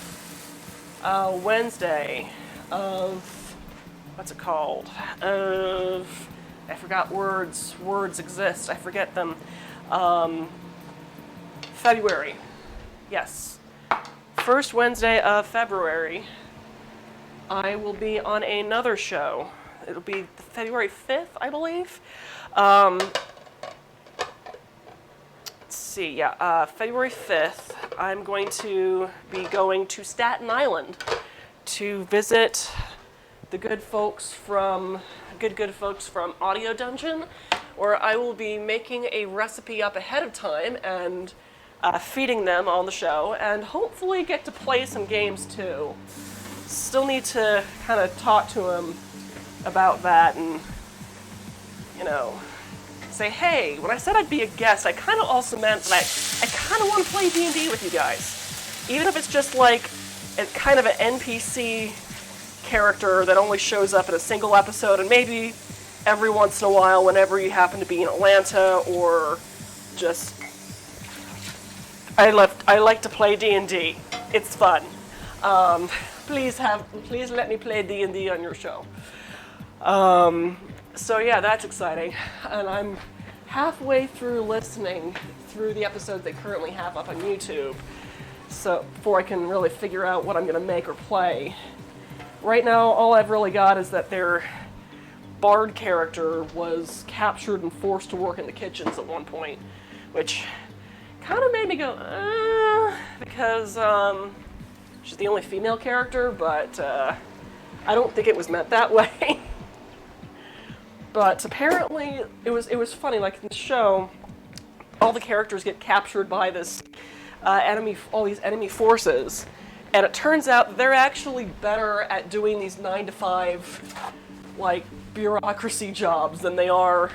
A: Wednesday of, what's it called? I forgot words. Words exist. I forget them. February. Yes. First Wednesday of February, I will be on another show. It'll be February 5th, I believe. Let's see, yeah, February 5th, I'm going to be going to Staten Island to visit the good folks from Audio Dungeon, where I will be making a recipe up ahead of time and feeding them on the show, and hopefully get to play some games too. Still need to kind of talk to him about that and, say, hey, when I said I'd be a guest, I kind of also meant that I kind of want to play D&D with you guys. Even if it's just like a kind of an NPC character that only shows up in a single episode, and maybe every once in a while whenever you happen to be in Atlanta, or just, I like to play D&D. It's fun. Please let me play D&D on your show. So yeah, that's exciting. And I'm halfway through listening through the episodes they currently have up on YouTube, so before I can really figure out what I'm going to make or play. Right now, all I've really got is that their bard character was captured and forced to work in the kitchens at one point, which kind of made me go, because she's the only female character, but I don't think it was meant that way. But apparently, it was funny. Like in the show, all the characters get captured by this all these enemy forces, and it turns out they're actually better at doing these 9-to-5 like bureaucracy jobs than they are.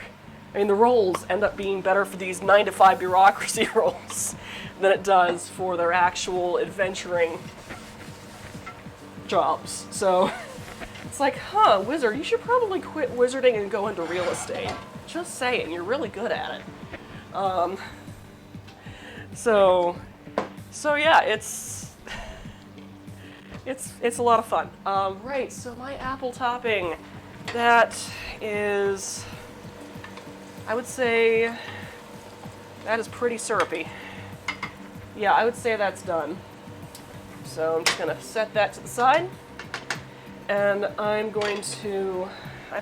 A: I mean, the roles end up being better for these 9-to-5 bureaucracy roles than it does for their actual adventuring jobs. So it's like, wizard, you should probably quit wizarding and go into real estate. Just saying, you're really good at it. So yeah, it's It's a lot of fun. Right, so my apple topping, that is, I would say, that is pretty syrupy. Yeah, I would say that's done. So I'm just gonna set that to the side. And I've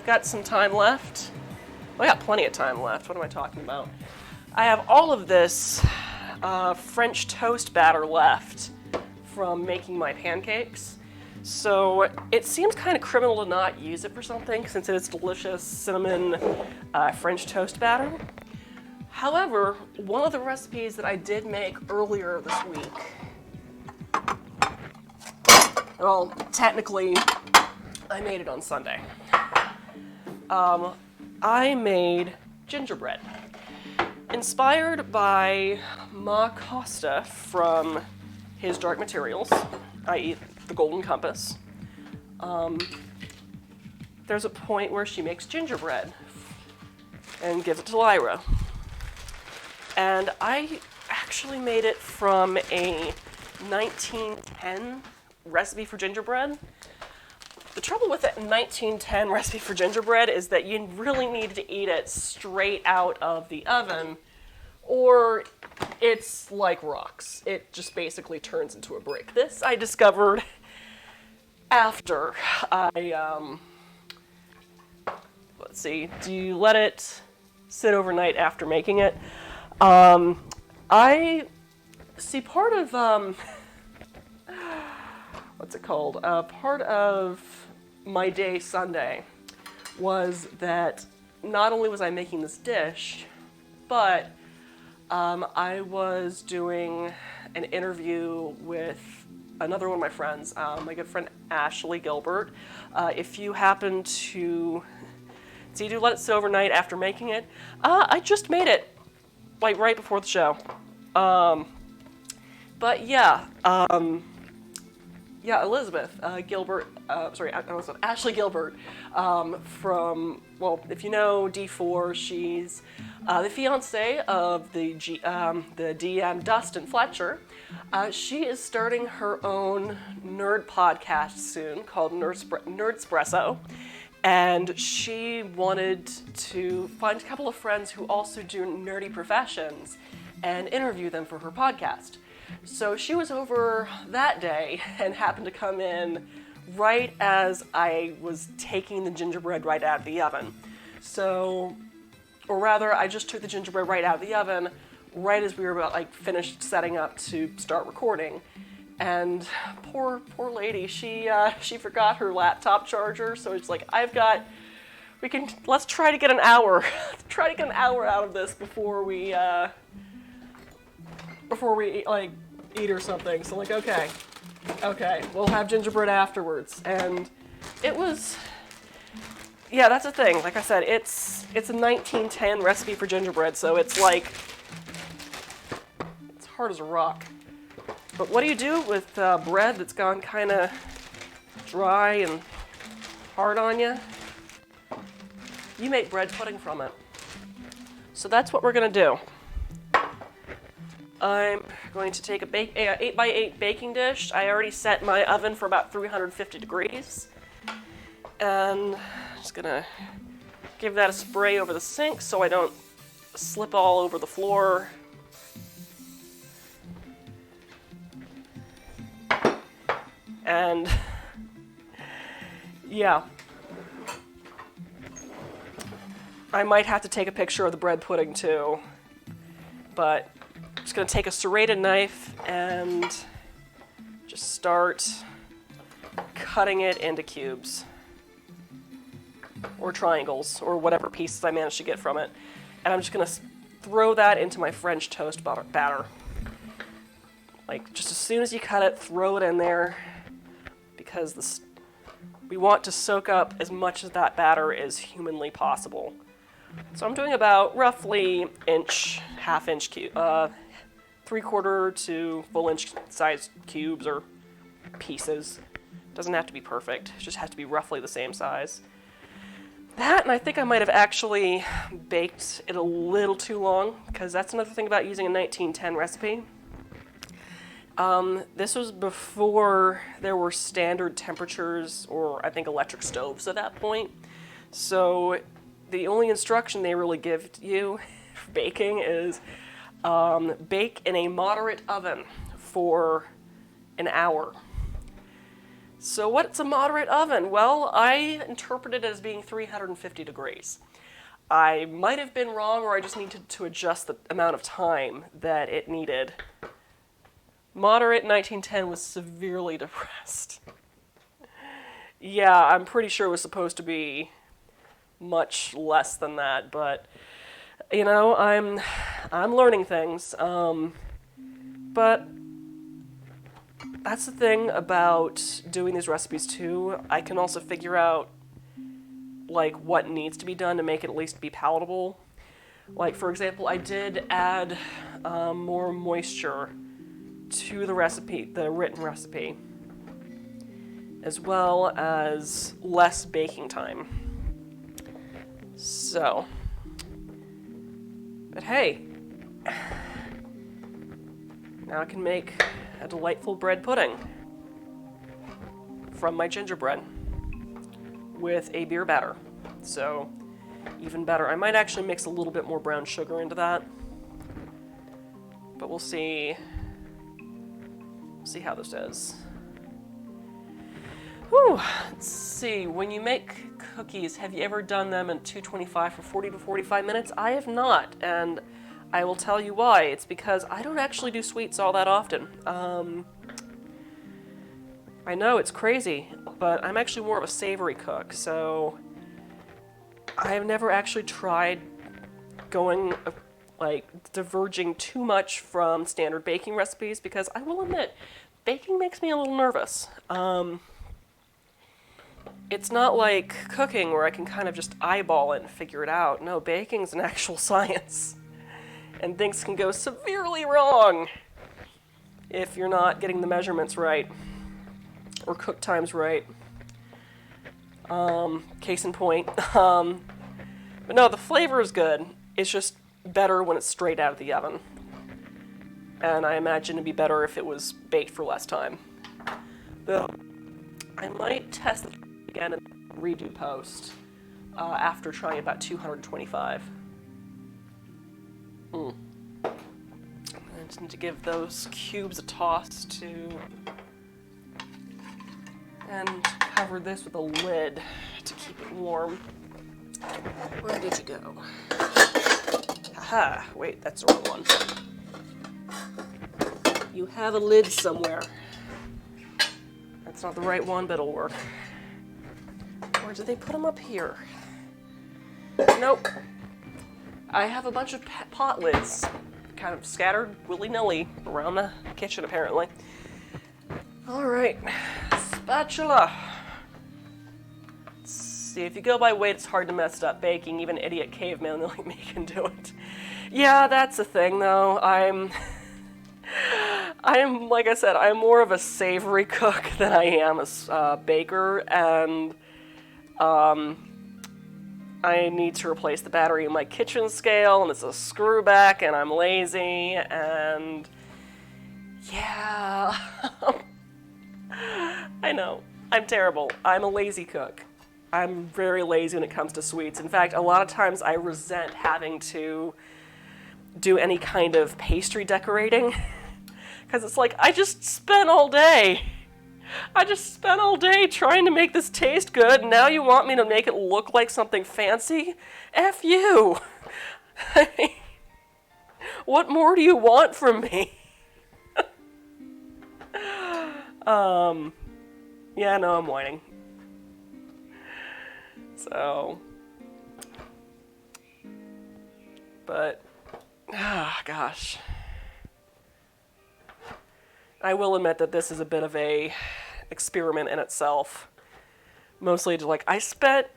A: got some time left. Well, I got plenty of time left. What am I talking about? I have all of this French toast batter left from making my pancakes. So it seems kind of criminal to not use it for something since it is delicious cinnamon French toast batter. However, one of the recipes that I did make earlier this week, well, technically, I made it on Sunday. I made gingerbread, inspired by Ma Costa from his Dark Materials, i.e. the Golden Compass. There's a point where she makes gingerbread and gives it to Lyra. And I actually made it from a 1910 recipe for gingerbread. The trouble with that 1910 recipe for gingerbread is that you really need to eat it straight out of the oven, or it's like rocks. It just basically turns into a brick. This I discovered after I, let's see, do you let it sit overnight after making it? I see part of, what's it called? Part of my day Sunday was that not only was I making this dish, but I was doing an interview with another one of my friends, my good friend Ashley Gilbert. If you happen to see, do let it sit overnight after making it. I just made it like right before the show. But yeah, Elizabeth Gilbert, Ashley Gilbert, from, well, if you know D4, she's the fiance of the DM Dustin Fletcher. She is starting her own nerd podcast soon called Nerdspresso, and she wanted to find a couple of friends who also do nerdy professions and interview them for her podcast. So she was over that day and happened to come in right as I was taking the gingerbread right out of the oven. So, or rather, I just took the gingerbread right out of the oven right as we were about finished setting up to start recording. And poor lady, she forgot her laptop charger, so it's like, let's try to get an hour, out of this before we eat or something. So okay, we'll have gingerbread afterwards. And it was, yeah, that's the thing. Like I said, it's a 1910 recipe for gingerbread, so it's hard as a rock. But what do you do with bread that's gone kind of dry and hard on you? You make bread pudding from it. So that's what we're going to do. I'm going to take a 8x8 baking dish. I already set my oven for about 350 degrees. And I'm just going to give that a spray over the sink so I don't slip all over the floor. And yeah, I might have to take a picture of the bread pudding too, but I'm just going to take a serrated knife and just start cutting it into cubes or triangles or whatever pieces I manage to get from it. And I'm just going to throw that into my French toast batter. Just as soon as you cut it, throw it in there, because we want to soak up as much of that batter as humanly possible. So I'm doing about roughly half-inch cube, 3/4 to full-inch size cubes or pieces. Doesn't have to be perfect. It just has to be roughly the same size. That, and I think I might have actually baked it a little too long, because that's another thing about using a 1910 recipe. This was before there were standard temperatures or I think electric stoves at that point. So the only instruction they really give you for baking is bake in a moderate oven for an hour. So what's a moderate oven? Well, I interpreted it as being 350 degrees. I might have been wrong, or I just needed to adjust the amount of time that it needed. Moderate in 1910 was severely depressed. Yeah, I'm pretty sure it was supposed to be much less than that, but you know, I'm learning things. But that's the thing about doing these recipes too. I can also figure out like what needs to be done to make it at least be palatable. Like for example, I did add more moisture to the recipe, the written recipe, as well as less baking time. So, but hey, now I can make a delightful bread pudding from my gingerbread with a beer batter. So, even better. I might actually mix a little bit more brown sugar into that, but we'll see how this is. Whew. Let's see, when you make cookies, have you ever done them in 225 for 40 to 45 minutes? I have not, and I will tell you why. It's because I don't actually do sweets all that often. I know it's crazy, but I'm actually more of a savory cook, so I've never actually tried going diverging too much from standard baking recipes, because I will admit, baking makes me a little nervous. It's not like cooking where I can kind of just eyeball it and figure it out. No, baking's an actual science. And things can go severely wrong if you're not getting the measurements right or cook times right. Case in point. But no, the flavor is good. It's just better when it's straight out of the oven. And I imagine it'd be better if it was baked for less time. Though I might test it again and redo post after trying about 225. I just need to give those cubes a toss too. And cover this with a lid to keep it warm. Where did you go? Haha, wait, that's the wrong one. You have a lid somewhere. That's not the right one, but it'll work. Or did they put them up here? Nope. I have a bunch of pot lids kind of scattered willy-nilly around the kitchen, apparently. All right, spatula. Let's see, if you go by weight, it's hard to mess up baking. Even idiot cavemen like me can do it. Yeah, that's the thing, though. I'm, like I said, I'm more of a savory cook than I am a baker, and I need to replace the battery in my kitchen scale, and it's a screw back, and I'm lazy, and yeah. I know, I'm terrible. I'm a lazy cook. I'm very lazy when it comes to sweets. In fact, a lot of times I resent having to do any kind of pastry decorating, because it's like, I just spent all day trying to make this taste good, and now you want me to make it look like something fancy? F you! I mean, what more do you want from me? Yeah, no, I'm whining. So, but, gosh. I will admit that this is a bit of a experiment in itself. Mostly to I spent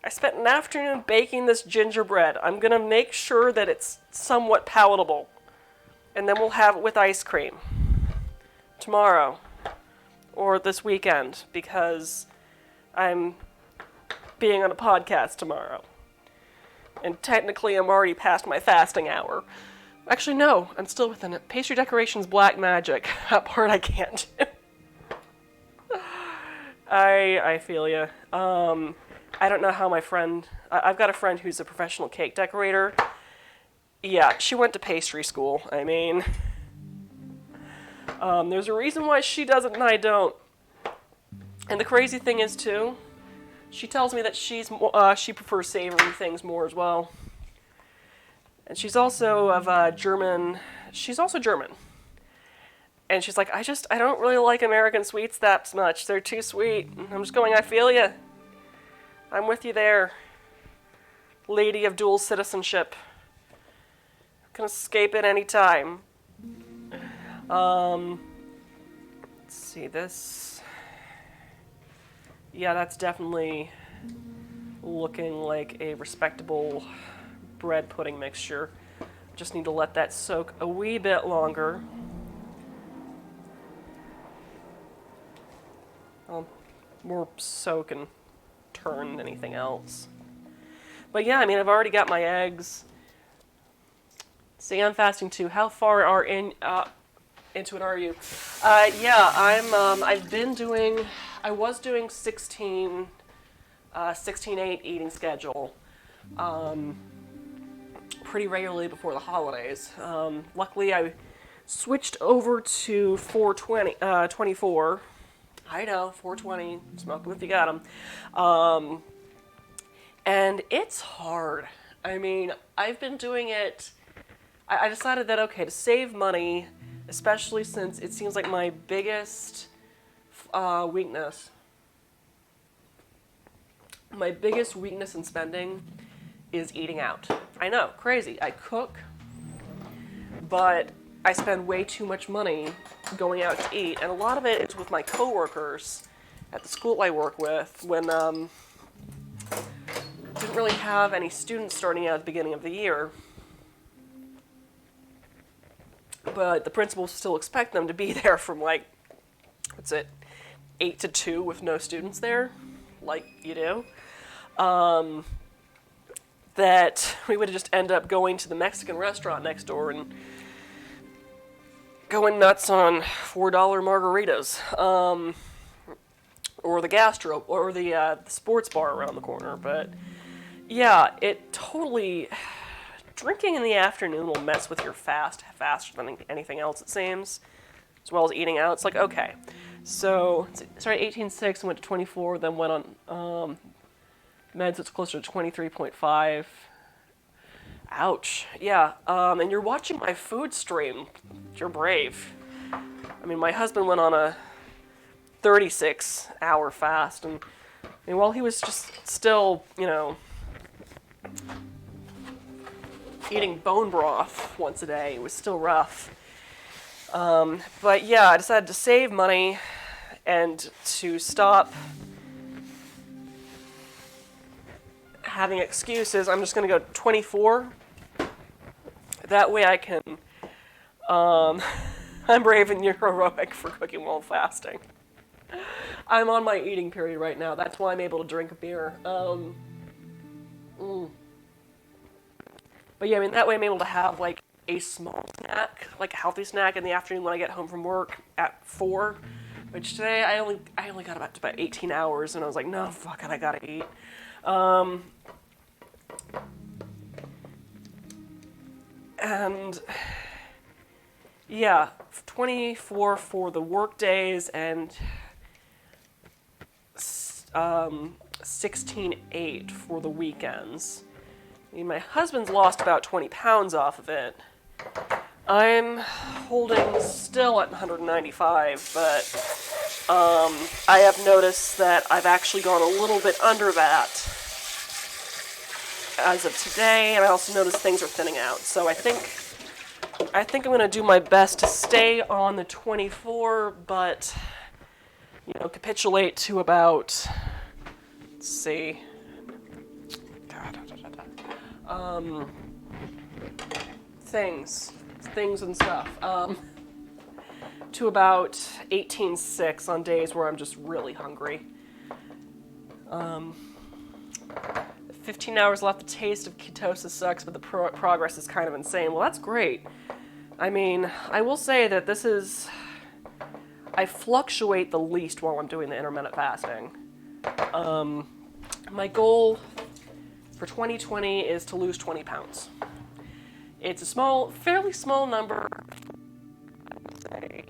A: an afternoon baking this gingerbread. I'm gonna make sure that it's somewhat palatable. And then we'll have it with ice cream tomorrow or this weekend, because I'm being on a podcast tomorrow. And technically I'm already past my fasting hour. Actually, no, I'm still within it. Pastry decorations, black magic. That part I can't do. I feel you. I don't know how my friend... I've got a friend who's a professional cake decorator. Yeah, she went to pastry school. I mean... there's a reason why she doesn't and I don't. And the crazy thing is, too, she tells me that she prefers savory things more as well. And she's also of German... She's also German. And she's like, I don't really like American sweets that much. They're too sweet. And I'm just going, I feel you. I'm with you there. Lady of dual citizenship. Can escape at any time. Let's see, this... Yeah, that's definitely looking like a respectable bread pudding mixture. Just need to let that soak a wee bit longer. More soak and turn than anything else. But yeah, I mean, I've already got my eggs. See, I'm fasting too. How far are into it are you? Yeah, I was doing 16-8 eating schedule pretty regularly before the holidays. Luckily, I switched over to 24. I know, 420, smoke them if you got them. And it's hard. I mean, I've been doing it, I decided that, okay, to save money, especially since it seems like my biggest weakness in spending is eating out. I know, crazy. I cook, but I spend way too much money going out to eat, and a lot of it is with my coworkers at the school I work with when didn't really have any students starting out at the beginning of the year. But the principals still expect them to be there from 8 to 2 with no students there, like you do. That we would just end up going to the Mexican restaurant next door and going nuts on $4 margaritas, or the gastro, or the sports bar around the corner. But yeah, it totally... Drinking in the afternoon will mess with your faster than anything else, it seems, as well as eating out. It's like, okay, so started 18.6 and went to 24, then went on meds that's closer to 23.5. Ouch. Yeah, and you're watching my food stream. You're brave. I mean, my husband went on a 36-hour fast, and while he was just still, eating bone broth once a day, it was still rough. But yeah, I decided to save money and to stop having excuses. I'm just going to go 24. That way I can... I'm brave and you're heroic for cooking while fasting. I'm on my eating period right now. That's why I'm able to drink a beer. But yeah, I mean, that way I'm able to have, a small snack, a healthy snack in the afternoon when I get home from work at 4. Which today, I only got about 18 hours, and I was like, no, fuck it, I gotta eat. And, yeah, 24 for the work days, and 16.8 for the weekends. I mean, my husband's lost about 20 pounds off of it. I'm holding still at 195, but I have noticed that I've actually gone a little bit under that as of today, and I also noticed things are thinning out. So I think I'm going to do my best to stay on the 24, but, capitulate to about, let's see, things and stuff, to about 18.6 on days where I'm just really hungry. 15 hours left. The taste of ketosis sucks, but the progress is kind of insane. Well, that's great. I mean, I will say that this is... I fluctuate the least while I'm doing the intermittent fasting. My goal for 2020 is to lose 20 pounds. It's a fairly small number, I would say,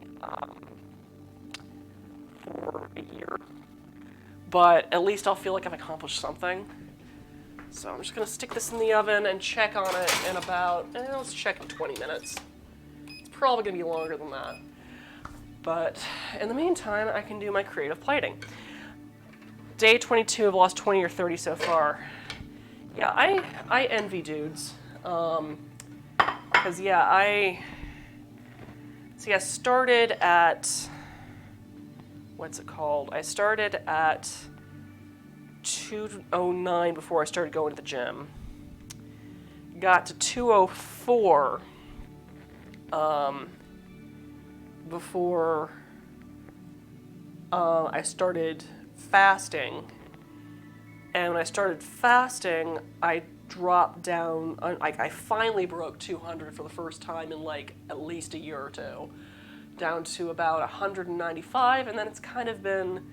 A: for a year. But at least I'll feel like I've accomplished something. So I'm just going to stick this in the oven and check on it in about, let's check in 20 minutes. It's probably going to be longer than that. But in the meantime, I can do my creative plating. Day 22, I've lost 20 or 30 so far. Yeah, I envy dudes. Because, yeah, I started at, what's it called? I started at 209 before I started going to the gym. Got to 204 before I started fasting. And when I started fasting, I dropped down, I finally broke 200 for the first time in like at least a year or two, down to about 195, and then it's kind of been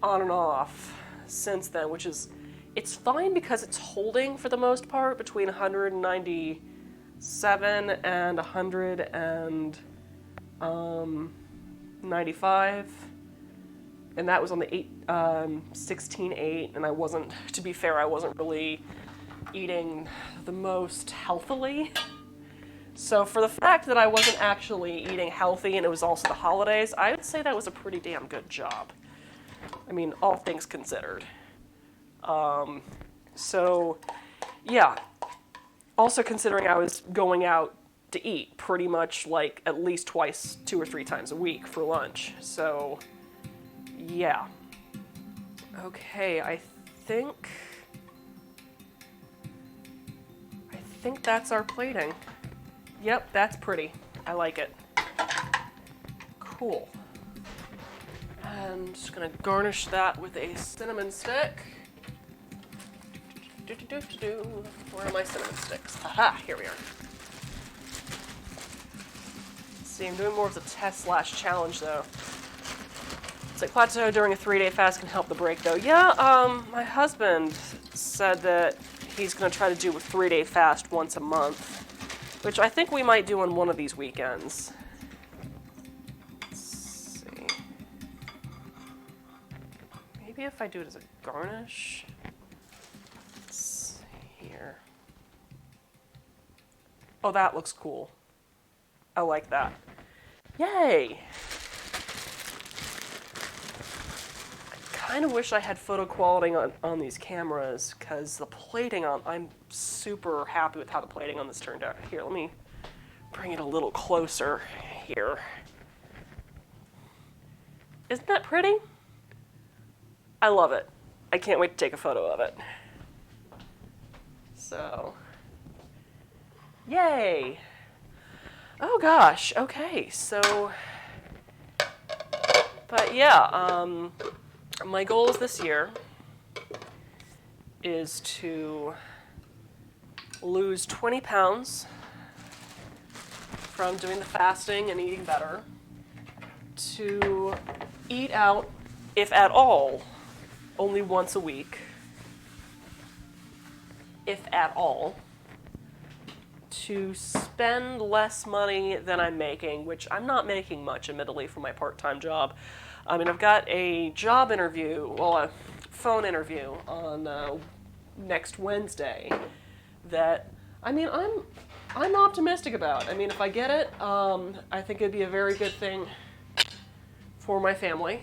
A: on and off since then, which is, it's fine because it's holding for the most part between 197 and 195. And that was on the 16-8, and I wasn't, to be fair, I wasn't really eating the most healthily. So for the fact that I wasn't actually eating healthy and it was also the holidays, I would say that was a pretty damn good job. I mean, all things considered. So, yeah. Also considering I was going out to eat pretty much like at least twice, 2 or 3 times a week for lunch. So... yeah. Okay, I think that's our plating. Yep, that's pretty. I like it. Cool. And just gonna garnish that with a cinnamon stick. Where are my cinnamon sticks? Aha, here we are. See, I'm doing more of the test/challenge though. It's like plateau during a 3-day fast can help the break though. Yeah, my husband said that he's going to try to do a 3-day fast once a month, which I think we might do on one of these weekends. Let's see. Maybe if I do it as a garnish. Let's see here. Oh, that looks cool. I like that. Yay! I kind of wish I had photo quality on these cameras, because the plating I'm super happy with how the plating on this turned out. Here, let me bring it a little closer here. Isn't that pretty? I love it. I can't wait to take a photo of it. So, yay! Oh gosh, okay, so, but yeah, my goals this year is to lose 20 pounds from doing the fasting and eating better, to eat out, if at all, only once a week, if at all, to spend less money than I'm making, which I'm not making much, admittedly, for my part-time job. I mean, I've got a job interview, well, a phone interview on next Wednesday that, I mean, I'm optimistic about. I mean, if I get it, I think it'd be a very good thing for my family.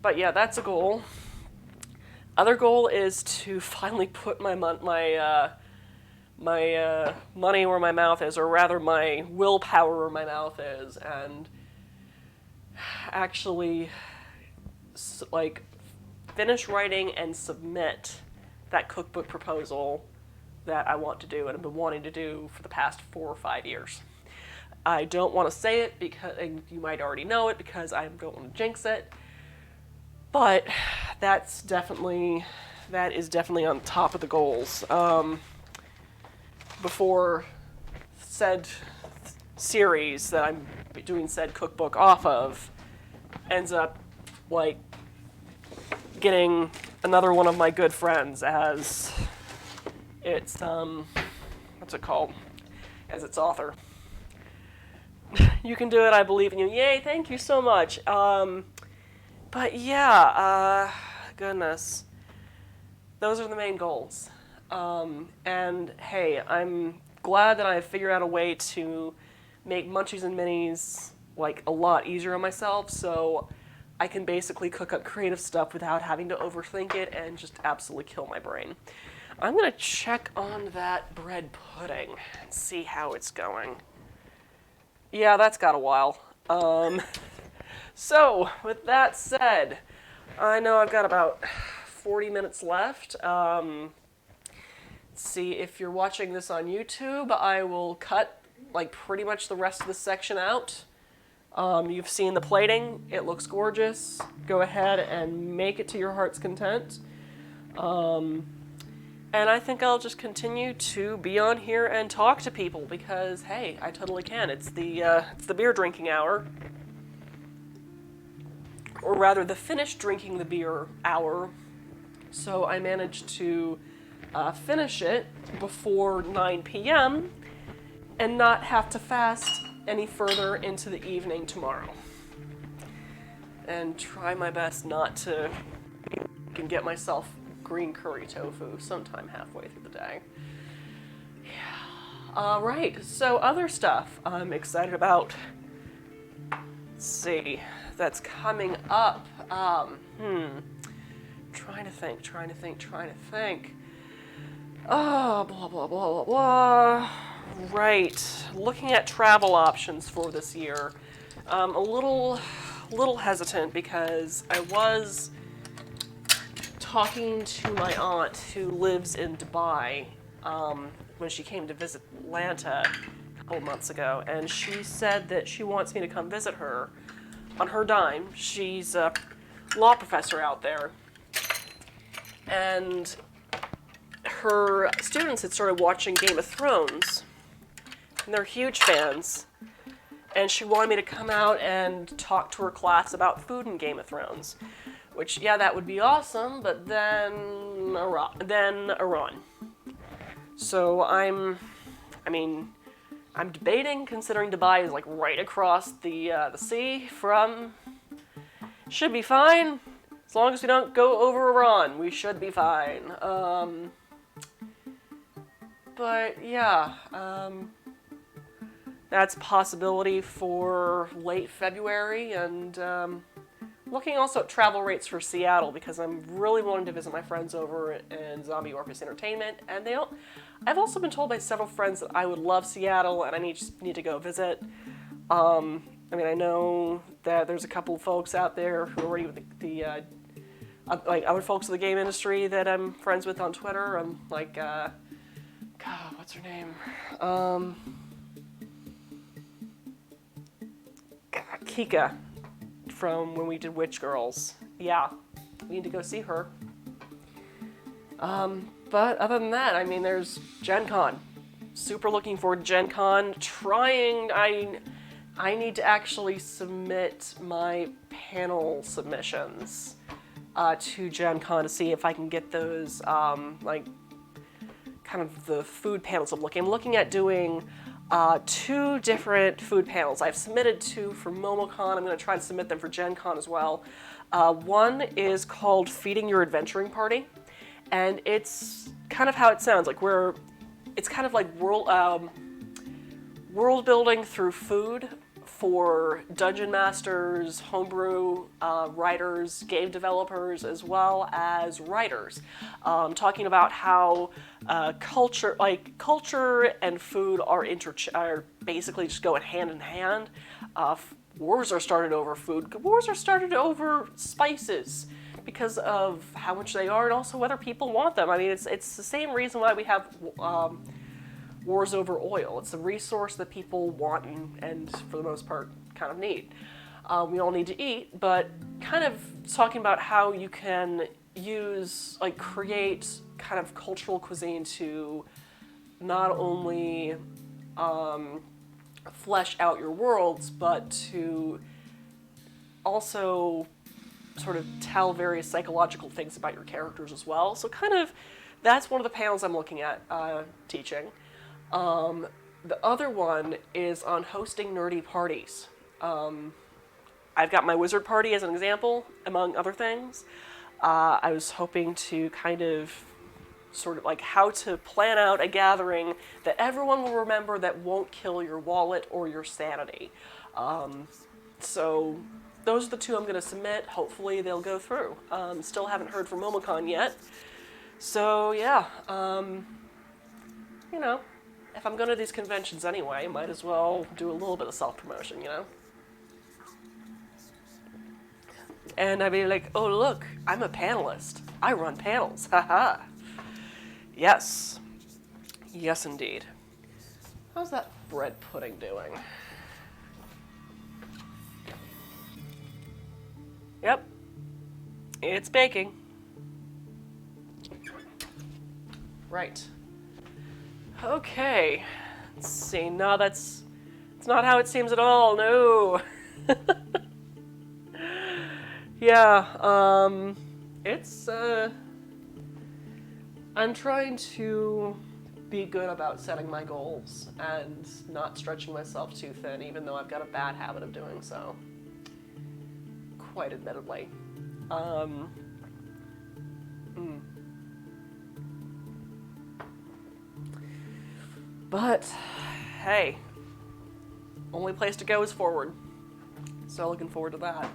A: But yeah, that's a goal. Other goal is to finally put my money where my mouth is, or rather my willpower where my mouth is, and actually like finish writing and submit that cookbook proposal that I want to do and I've been wanting to do for the past 4 or 5 years. I don't want to say it because, and you might already know it, because I don't want to jinx it, but that's definitely that is definitely on top of the goals. Before said series that I'm doing said cookbook off of ends up, like, getting another one of my good friends as its, what's it called? As its author. You can do it, I believe in you. Yay, thank you so much. But yeah, goodness. Those are the main goals. And hey, I'm glad that I figured out a way to make Munchies and Minis like a lot easier on myself, so I can basically cook up creative stuff without having to overthink it and just absolutely kill my brain. I'm gonna check on that bread pudding and see how it's going. Yeah, that's got a while. So, with that said, I know I've got about 40 minutes left. See, if you're watching this on YouTube, I will cut like pretty much the rest of the section out. You've seen the plating. It looks gorgeous. Go ahead and make it to your heart's content. And I think I'll just continue to be on here and talk to people because, hey, I totally can. It's the beer drinking hour. Or rather, the finished drinking the beer hour. So I managed to finish it before 9 p.m. and not have to fast any further into the evening tomorrow. And try my best not to get myself green curry tofu sometime halfway through the day. Yeah. Right, so other stuff I'm excited about. Let's see, that's coming up. Trying to think. Oh, blah, blah, blah, blah, blah. Right, looking at travel options for this year. A little hesitant because I was talking to my aunt who lives in Dubai when she came to visit Atlanta a couple months ago, and she said that she wants me to come visit her on her dime. She's a law professor out there, and her students had started watching Game of Thrones, and they're huge fans, and she wanted me to come out and talk to her class about food in Game of Thrones, which, yeah, that would be awesome, but then Iran. So I'm debating, considering Dubai is like right across the sea from, should be fine. As long as we don't go over Iran, we should be fine. But yeah, that's a possibility for late February, and looking also at travel rates for Seattle because I'm really wanting to visit my friends over in Zombie Orpheus Entertainment, and I've also been told by several friends that I would love Seattle and I need to go visit. I know that there's a couple of folks out there who are already with like other folks in the game industry that I'm friends with on Twitter. I'm like, God, what's her name? Kika from when we did Witch Girls. Yeah, we need to go see her. But other than that, there's Gen Con. Super looking forward to Gen Con. I need to actually submit my panel submissions to Gen Con to see if I can get those, kind of the food panels I'm looking at doing 2 different food panels. I've submitted 2 for MomoCon. I'm going to try to submit them for Gen Con as well. One is called Feeding Your Adventuring Party, and it's kind of how it sounds. It's kind of like world building through food for dungeon masters, homebrew writers, game developers, as well as writers. Talking about how culture and food are basically just going hand in hand. Wars are started over food. Wars are started over spices because of how much they are and also whether people want them. It's the same reason why we have wars over oil. It's a resource that people want and for the most part kind of need. We all need to eat, but kind of talking about how you can use, like, create kind of cultural cuisine to not only flesh out your worlds, but to also sort of tell various psychological things about your characters as well. So kind of, that's one of the panels I'm looking at teaching. The other one is on hosting nerdy parties. I've got my wizard party as an example, among other things. I was hoping to kind of sort of like how to plan out a gathering that everyone will remember that won't kill your wallet or your sanity. So those are the two I'm going to submit. Hopefully they'll go through. Still haven't heard from MomoCon yet. So yeah, you know, if I'm going to these conventions anyway, might as well do a little bit of self-promotion, you know? And I'd be like, oh look, I'm a panelist. I run panels, haha. Yes. Yes, indeed. How's that bread pudding doing? Yep. It's baking. Right. Okay. Let's see. No, it's not how it seems at all. No. Yeah, it's, I'm trying to be good about setting my goals and not stretching myself too thin, even though I've got a bad habit of doing so. Quite admittedly. But, hey, only place to go is forward. So looking forward to that.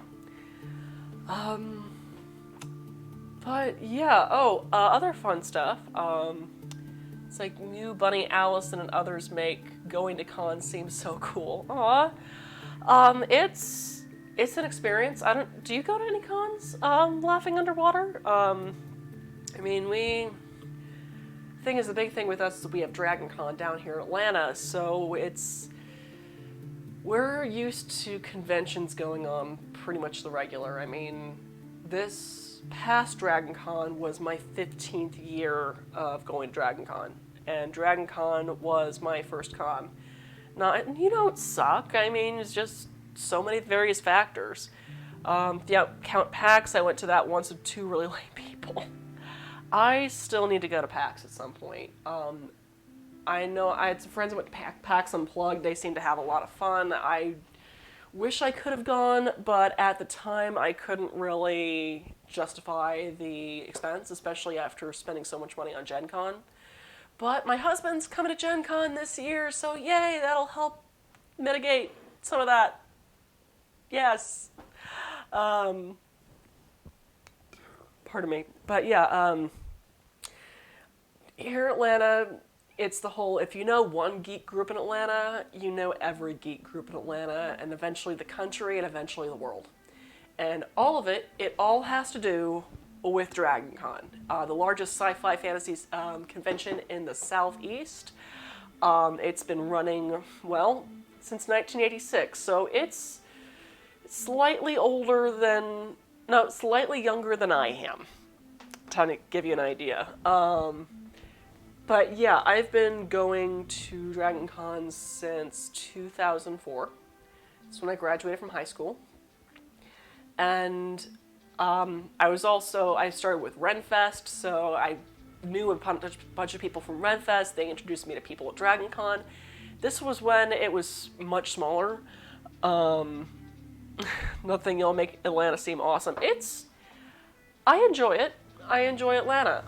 A: But yeah, other fun stuff. It's like new Bunny Allison and others make going to cons seem so cool. Aw. It's an experience. Do you go to any cons, laughing underwater? I mean, the big thing with us is we have Dragon Con down here in Atlanta, so we're used to conventions going on pretty much the regular. I mean, this past Dragon Con was my 15th year of going to Dragon Con, and Dragon Con was my first con. Now, you don't suck. I mean, it's just so many various factors. Yeah, Count PAX, I went to that once with two really late people. I still need to go to PAX at some point. I know I had some friends that went to PAX Unplugged. They seemed to have a lot of fun. I wish I could have gone, but at the time I couldn't really justify the expense, especially after spending so much money on Gen Con. But my husband's coming to Gen Con this year, so yay, that'll help mitigate some of that. Yes. Pardon me. But yeah, here in Atlanta, it's the whole, if you know one geek group in Atlanta, you know every geek group in Atlanta, and eventually the country, and eventually the world. And all of it all has to do with Dragon Con, the largest sci-fi fantasy convention in the Southeast. It's been running, well, since 1986, so it's slightly younger than I am, to give you an idea. But yeah, I've been going to Dragon Con since 2004. That's when I graduated from high school. And I started with Renfest, so I knew a bunch of people from Renfest. They introduced me to people at Dragon Con. This was when it was much smaller. Nothing will make Atlanta seem awesome. I enjoy it. I enjoy Atlanta.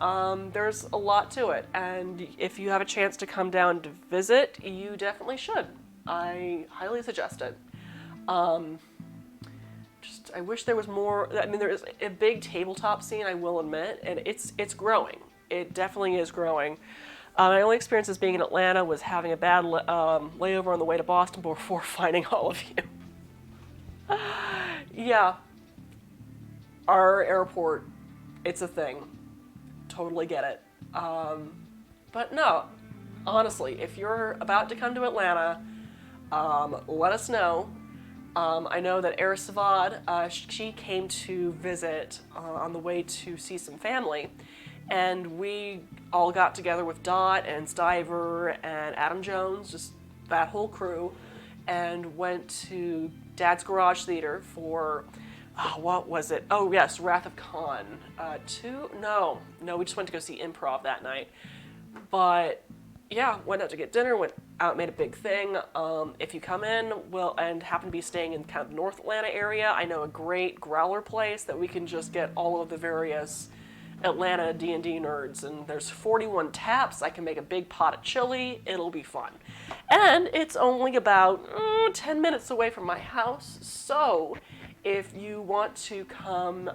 A: There's a lot to it, and if you have a chance to come down to visit, you definitely should. I highly suggest it. I wish there was more. I mean, there is a big tabletop scene, I will admit, and it's growing. It definitely is growing. My only experience as being in Atlanta was having a bad layover on the way to Boston before finding all of you. Yeah. Our airport, it's a thing. Totally get it. But no, honestly, if you're about to come to Atlanta, let us know. I know that Erisavad, she came to visit on the way to see some family, and we all got together with Dot and Stiver and Adam Jones, just that whole crew, and went to Dad's Garage Theater for, what was it? Oh yes, Wrath of Khan. No, we just went to go see improv that night. But yeah, went out to get dinner, went out, made a big thing. If you come in, and happen to be staying in kind of North Atlanta area, I know a great growler place that we can just get all of the various Atlanta D&D nerds, and there's 41 taps. I can make a big pot of chili. It'll be fun. And it's only about 10 minutes away from my house, so if you want to come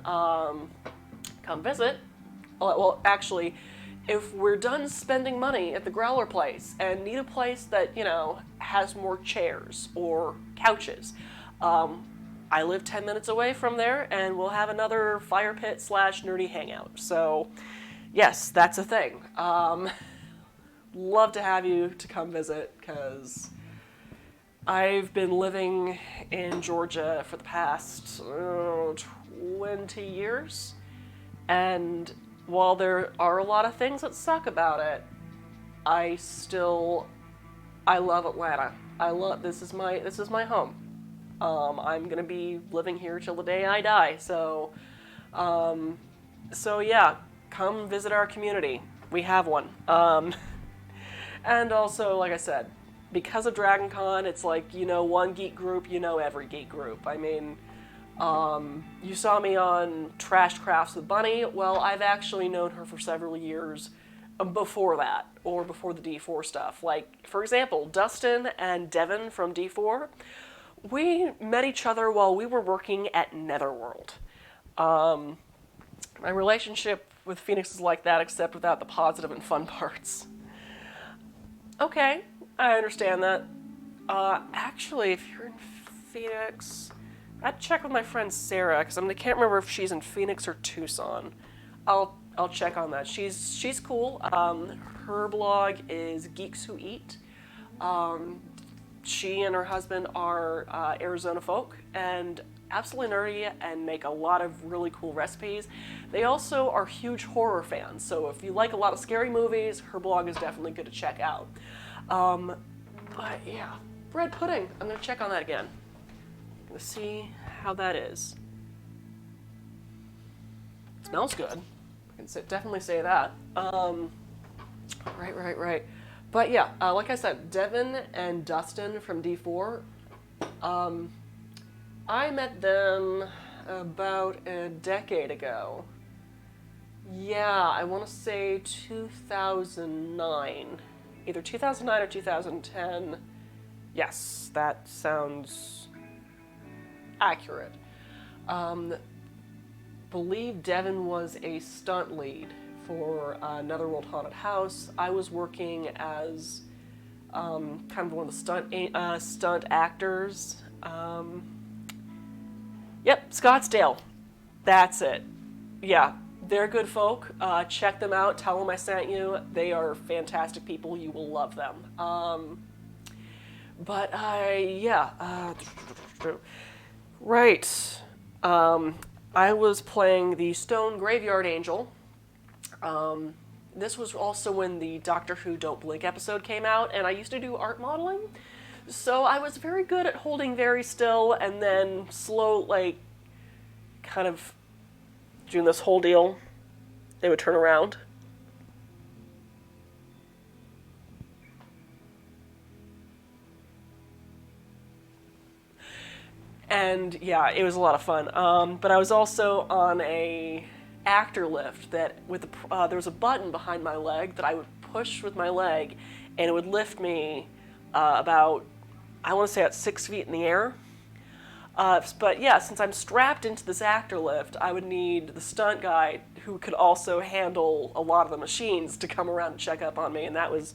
A: visit, well, actually, if we're done spending money at the growler place and need a place that, has more chairs or couches, I live 10 minutes away from there, and we'll have another fire pit / nerdy hangout. So, yes, that's a thing. Love to have you to come visit, because I've been living in Georgia for the past 20 years, and while there are a lot of things that suck about it, I love Atlanta. This is my home. I'm gonna be living here till the day I die. So yeah, come visit our community. We have one. And also, like I said, because of Dragon Con, it's like, one geek group, every geek group. I mean, you saw me on Trash Crafts with Bunny. Well, I've actually known her for several years before that, or before the D4 stuff. Like, for example, Dustin and Devin from D4, we met each other while we were working at Netherworld. My relationship with Phoenix is like that, except without the positive and fun parts. Okay, I understand that. Actually, if you're in Phoenix, I'd check with my friend Sarah, because I can't remember if she's in Phoenix or Tucson. I'll check on that. She's cool. Her blog is Geeks Who Eat. She and her husband are Arizona folk and absolutely nerdy and make a lot of really cool recipes. They also are huge horror fans, so if you like a lot of scary movies, her blog is definitely good to check out. But yeah, bread pudding. I'm going to check on that again. I'm going to see how that is. It smells good. I can definitely say that. Right. But yeah, like I said, Devin and Dustin from D4, I met them about a decade ago. Yeah, I want to say 2009. Either 2009 or 2010. Yes, that sounds accurate. Believe Devin was a stunt lead for Netherworld Haunted House. I was working as kind of one of the stunt actors. Yep, Scottsdale. That's it. Yeah, they're good folk. Check them out. Tell them I sent you. They are fantastic people. You will love them. Right. I was playing the Stone Graveyard Angel. This was also when the Doctor Who Don't Blink episode came out, and I used to do art modeling. So I was very good at holding very still and then kind of doing this whole deal. They would turn around. And yeah, it was a lot of fun. But I was also on a actor lift that there was a button behind my leg that I would push with my leg, and it would lift me about, I want to say, at 6 feet in the air. But yeah, since I'm strapped into this actor lift, I would need the stunt guy who could also handle a lot of the machines to come around and check up on me, and that was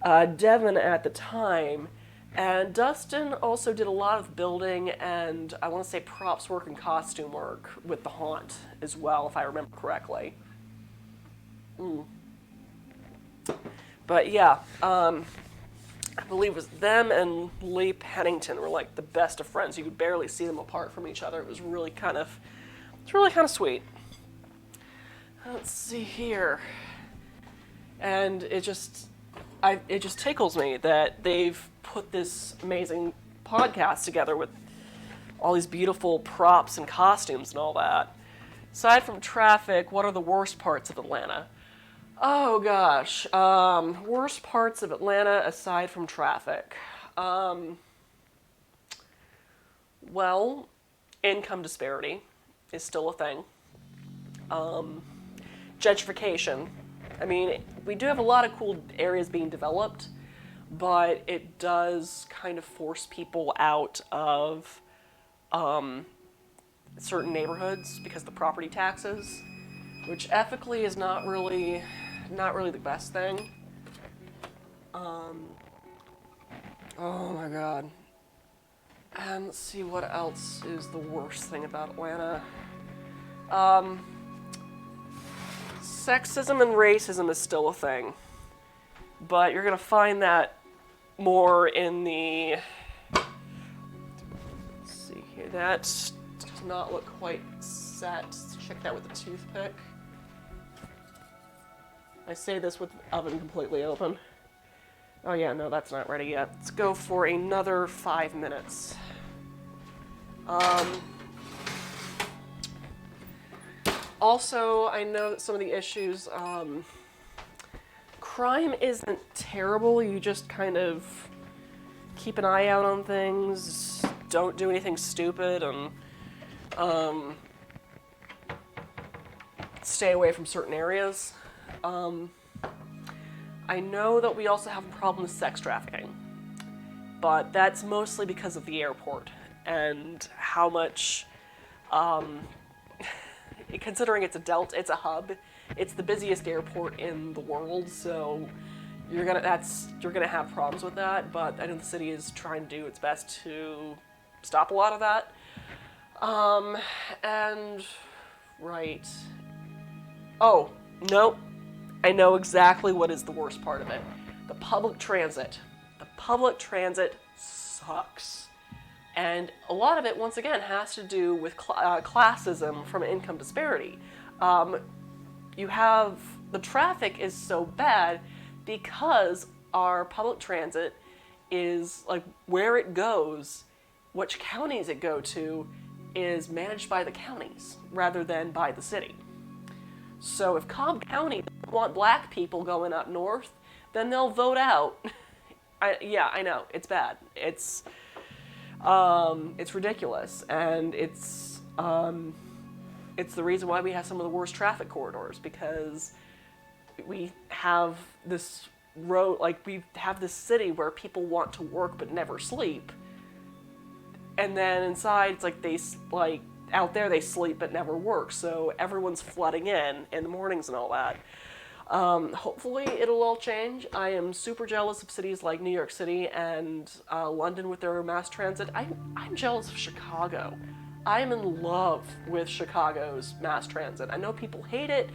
A: Devin at the time. And Dustin also did a lot of building and, I want to say, props work and costume work with The Haunt as well, if I remember correctly. But yeah, I believe it was them and Lee Pennington were like the best of friends. You could barely see them apart from each other. It was really kind of sweet. Let's see here. And it just tickles me that they've put this amazing podcast together with all these beautiful props and costumes and all that. Aside from traffic, what are the worst parts of Atlanta? Oh gosh, worst parts of Atlanta aside from traffic. Well, income disparity is still a thing. Gentrification. I mean, we do have a lot of cool areas being developed, but it does kind of force people out of certain neighborhoods because of the property taxes, which ethically is not really the best thing. Oh my god. And let's see what else is the worst thing about Atlanta. Sexism and racism is still a thing, but you're gonna find that more in the. Let's see here. That does not look quite set. Let's check that with a toothpick. I say this with the oven completely open. Oh yeah, no, that's not ready yet. Let's go for another 5 minutes. Also, I know that some of the issues, crime isn't terrible. You just kind of keep an eye out on things, don't do anything stupid, and stay away from certain areas. I know that we also have a problem with sex trafficking, but that's mostly because of the airport and how much, considering it's a hub, it's the busiest airport in the world, so you're gonna have problems with that. But I know the city is trying to do its best to stop a lot of that. And right. Oh, no. I know exactly what is the worst part of it. The public transit. The public transit sucks. And a lot of it, once again, has to do with classism from income disparity. You have, the traffic is so bad because our public transit is, like, where it goes, which counties it go to, is managed by the counties rather than by the city. So if Cobb County doesn't want black people going up north, then they'll vote out. I know, it's bad. It's ridiculous, and it's the reason why we have some of the worst traffic corridors, because we have this road, like, we have this city where people want to work but never sleep, and then inside it's like out there they sleep but never work, so everyone's flooding in the mornings and all that. Hopefully it'll all change. I am super jealous of cities like New York City and London with their mass transit. I'm jealous of Chicago. I am in love with Chicago's mass transit. I know people hate it,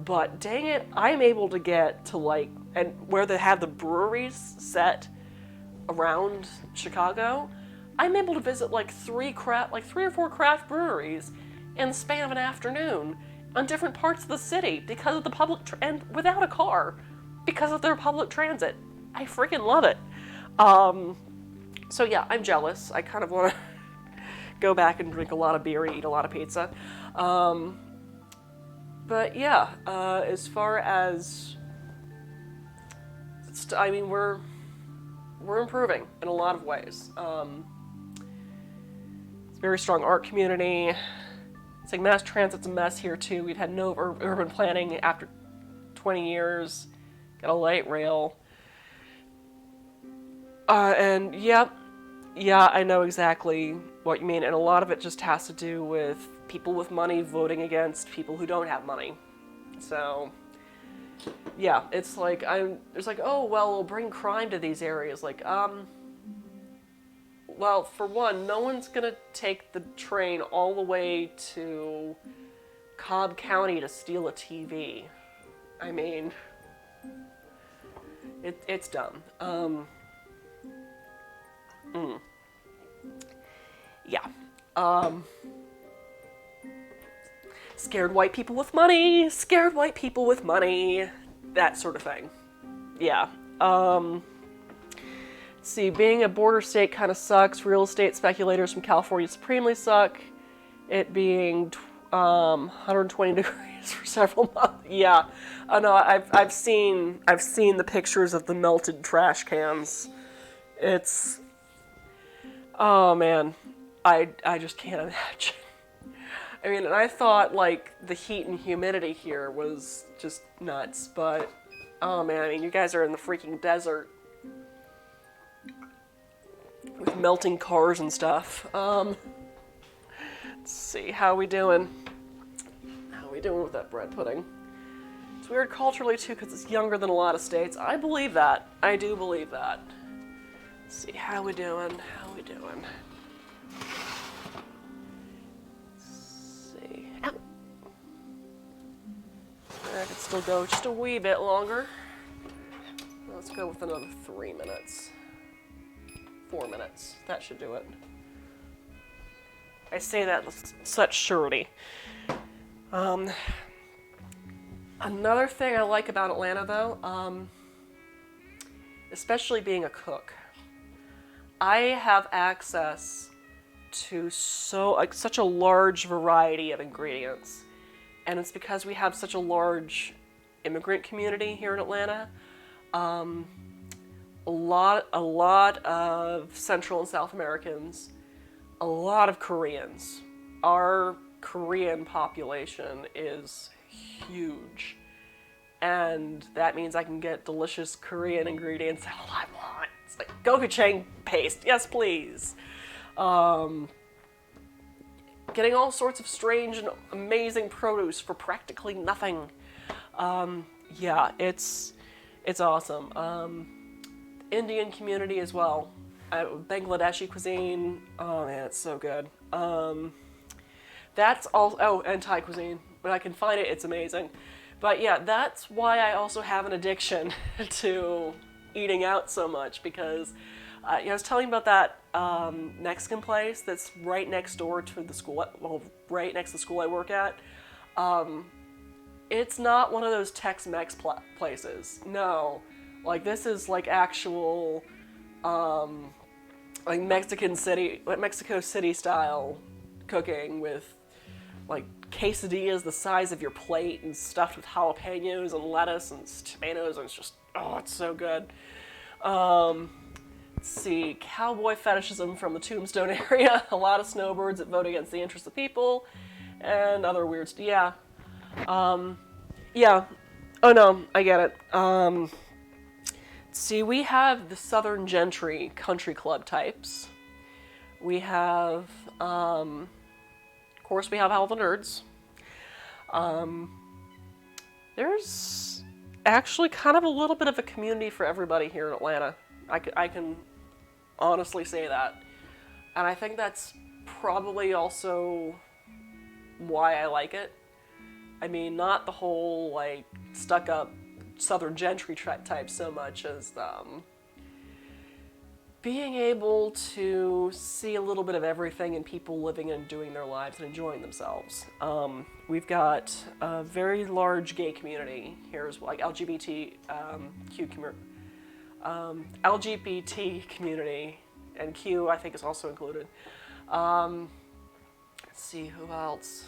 A: but dang it, I'm able to get to, like, and where they have the breweries set around Chicago, I'm able to visit like three or four craft breweries in the span of an afternoon on different parts of the city because of the and without a car, because of their public transit. I freaking love it. So yeah, I'm jealous. I kind of want to go back and drink a lot of beer and eat a lot of pizza. But yeah, as far as, I mean, we're improving in a lot of ways. It's a very strong art community. It's like mass transit's a mess here too. We've had no urban planning after 20 years. Got a light rail. And yeah, I know exactly what you mean. And a lot of it just has to do with people with money voting against people who don't have money. So yeah, it's like, it's like, oh, well, we'll bring crime to these areas. Like, well, for one, no one's gonna take the train all the way to Cobb County to steal a TV. I mean, it's dumb. Yeah. Scared white people with money, scared white people with money, that sort of thing. Yeah. Let's see, being a border state kind of sucks. Real estate speculators from California supremely suck. It being 120 degrees for several months. Yeah. Oh no, I've seen the pictures of the melted trash cans. It's, oh man, I just can't imagine. I mean, and I thought, like, the heat and humidity here was just nuts, but, oh man, I mean, you guys are in the freaking desert with melting cars and stuff. Let's see, how we doing? How we doing with that bread pudding? It's weird culturally, too, because it's younger than a lot of states. I believe that. I do believe that. Let's see, how we doing? How we doing? I could still go just a wee bit longer. Let's go with another 3 minutes. 4 minutes. That should do it. I say that with such surety. Another thing I like about Atlanta, though, especially being a cook, I have access to such a large variety of ingredients. And it's because we have such a large immigrant community here in Atlanta. A lot of Central and South Americans, a lot of Koreans. Our Korean population is huge. And that means I can get delicious Korean ingredients all I want. It's like gochujang paste, yes please. Getting all sorts of strange and amazing produce for practically nothing. Yeah, it's awesome. Indian community as well. Bangladeshi cuisine. Oh man, it's so good. That's all. Oh, and Thai cuisine. When I can find it, it's amazing. But yeah, that's why I also have an addiction to eating out so much, because I was telling you about that Mexican place that's right next door to the school, well, right next to the school I work at. It's not one of those Tex-Mex places. No. Like, this is like actual, like Mexico City style cooking with like quesadillas the size of your plate and stuffed with jalapenos and lettuce and tomatoes, and it's just, oh, it's so good. Let's see, cowboy fetishism from the Tombstone area, a lot of snowbirds that vote against the interests of people, and other weird stuff. Yeah. Yeah. Oh no, I get it. See, we have the Southern Gentry country club types. We have, of course, we have all the nerds. There's actually kind of a little bit of a community for everybody here in Atlanta. I can honestly say that. And I think that's probably also why I like it. I mean, not the whole, like, stuck-up Southern Gentry type so much as being able to see a little bit of everything and people living and doing their lives and enjoying themselves. We've got a very large gay community here as well, like LGBT community, and Q I think is also included. Let's see, who else?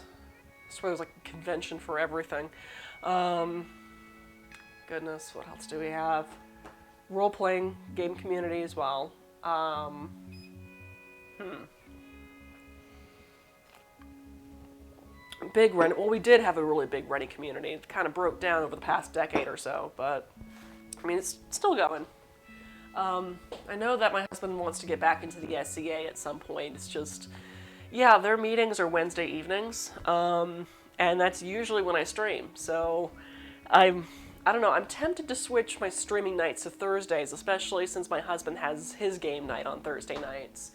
A: I swear there's like a convention for everything. Goodness, what else do we have? Role-playing game community as well. Big rent. Well, we did have a really big renting community. It kind of broke down over the past decade or so, but I mean, it's still going. I know that my husband wants to get back into the SCA at some point. It's just, yeah, their meetings are Wednesday evenings, and that's usually when I stream. So I don't know, I'm tempted to switch my streaming nights to Thursdays, especially since my husband has his game night on Thursday nights.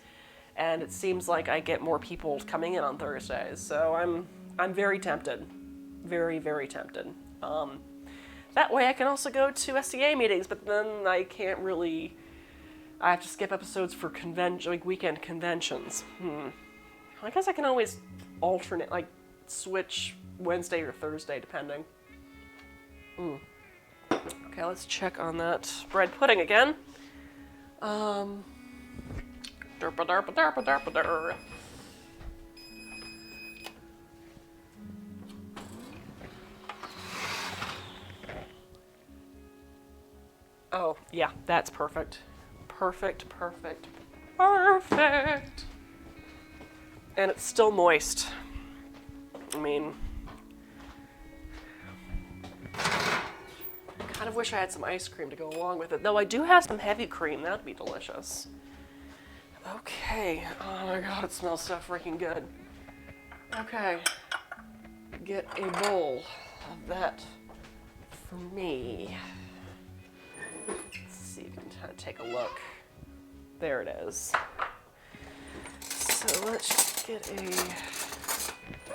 A: And it seems like I get more people coming in on Thursdays. So I'm very tempted. Very, very tempted. That way I can also go to SCA meetings, but then I can't really I have to skip episodes for like weekend conventions. I guess I can always alternate, like switch Wednesday or Thursday, depending. Okay, let's check on that bread pudding again. Derpa derpa derpa derpa der. Oh, yeah, that's perfect. Perfect, perfect, perfect. And it's still moist. I mean, kind of wish I had some ice cream to go along with it. Though I do have some heavy cream. That'd be delicious. Okay. Oh my god, it smells so freaking good. Okay. Get a bowl of that for me. Let's see if you can kind of take a look. There it is. So let's just get a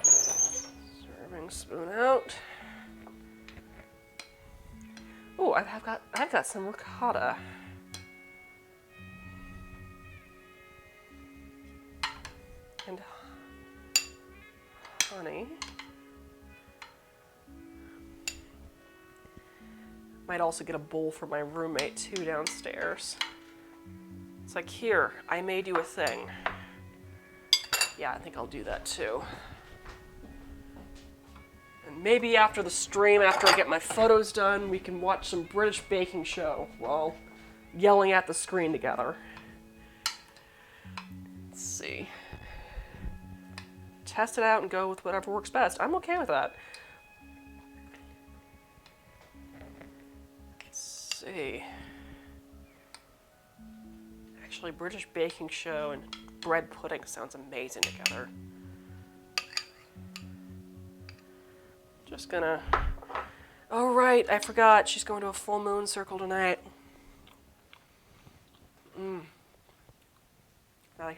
A: serving spoon out. Oh, I've got some ricotta. And honey. Might also get a bowl for my roommate too downstairs. It's like, here, I made you a thing. Yeah, I think I'll do that too. And maybe after the stream, after I get my photos done, we can watch some British baking show while yelling at the screen together. Let's see. Test it out and go with whatever works best. I'm okay with that. Let's see. Actually, British baking show and bread pudding sounds amazing together. Just gonna... Oh, right, I forgot. She's going to a full moon circle tonight. Okay,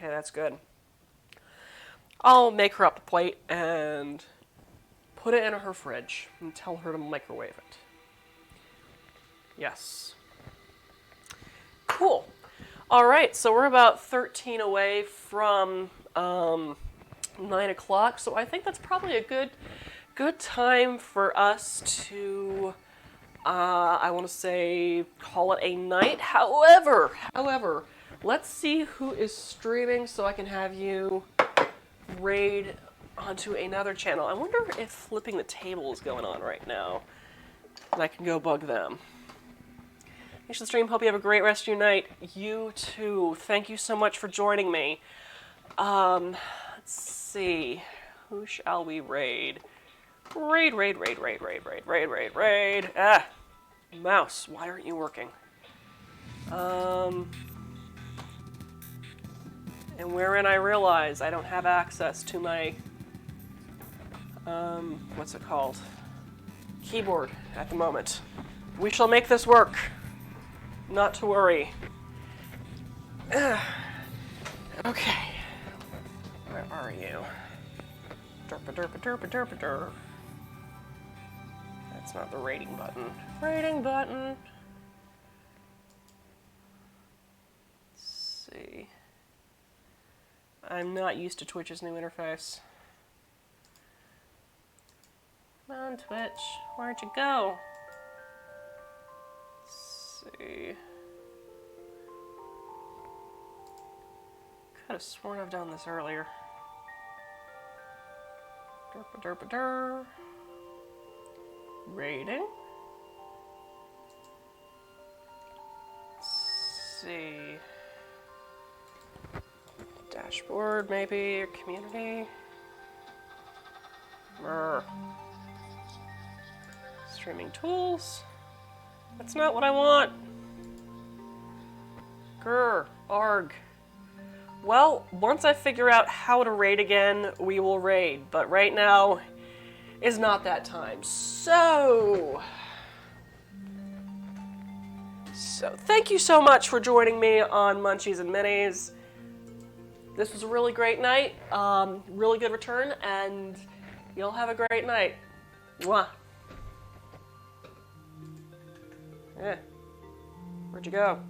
A: that's good. I'll make her up a plate and put it in her fridge and tell her to microwave it. Yes. Cool. All right, so we're about 13 away from 9 o'clock, so I think that's probably a good time for us to, I want to say, call it a night. However, let's see who is streaming so I can have you raid onto another channel. I wonder if flipping the table is going on right now, and I can go bug them. Thanks for the stream. Hope you have a great rest of your night. You too. Thank you so much for joining me. Let's see. Who shall we raid? Raid. Ah, mouse, why aren't you working? And wherein I realize I don't have access to my, what's it called? Keyboard at the moment. We shall make this work. Not to worry. Okay. Where are you? Derpa. That's not the rating button. Rating button. Let's see. I'm not used to Twitch's new interface. Come on, Twitch. Where'd you go? Let's see. Could have sworn I've done this earlier. Derpa. Rating. Let's see. Dashboard, maybe, or community. Streaming tools. That's not what I want. Arg. Well, once I figure out how to raid again, we will raid. But right now is not that time. So thank you so much for joining me on Munchies and Minis. This was a really great night. Really good return, and you'll have a great night. Mwah. Where'd you go?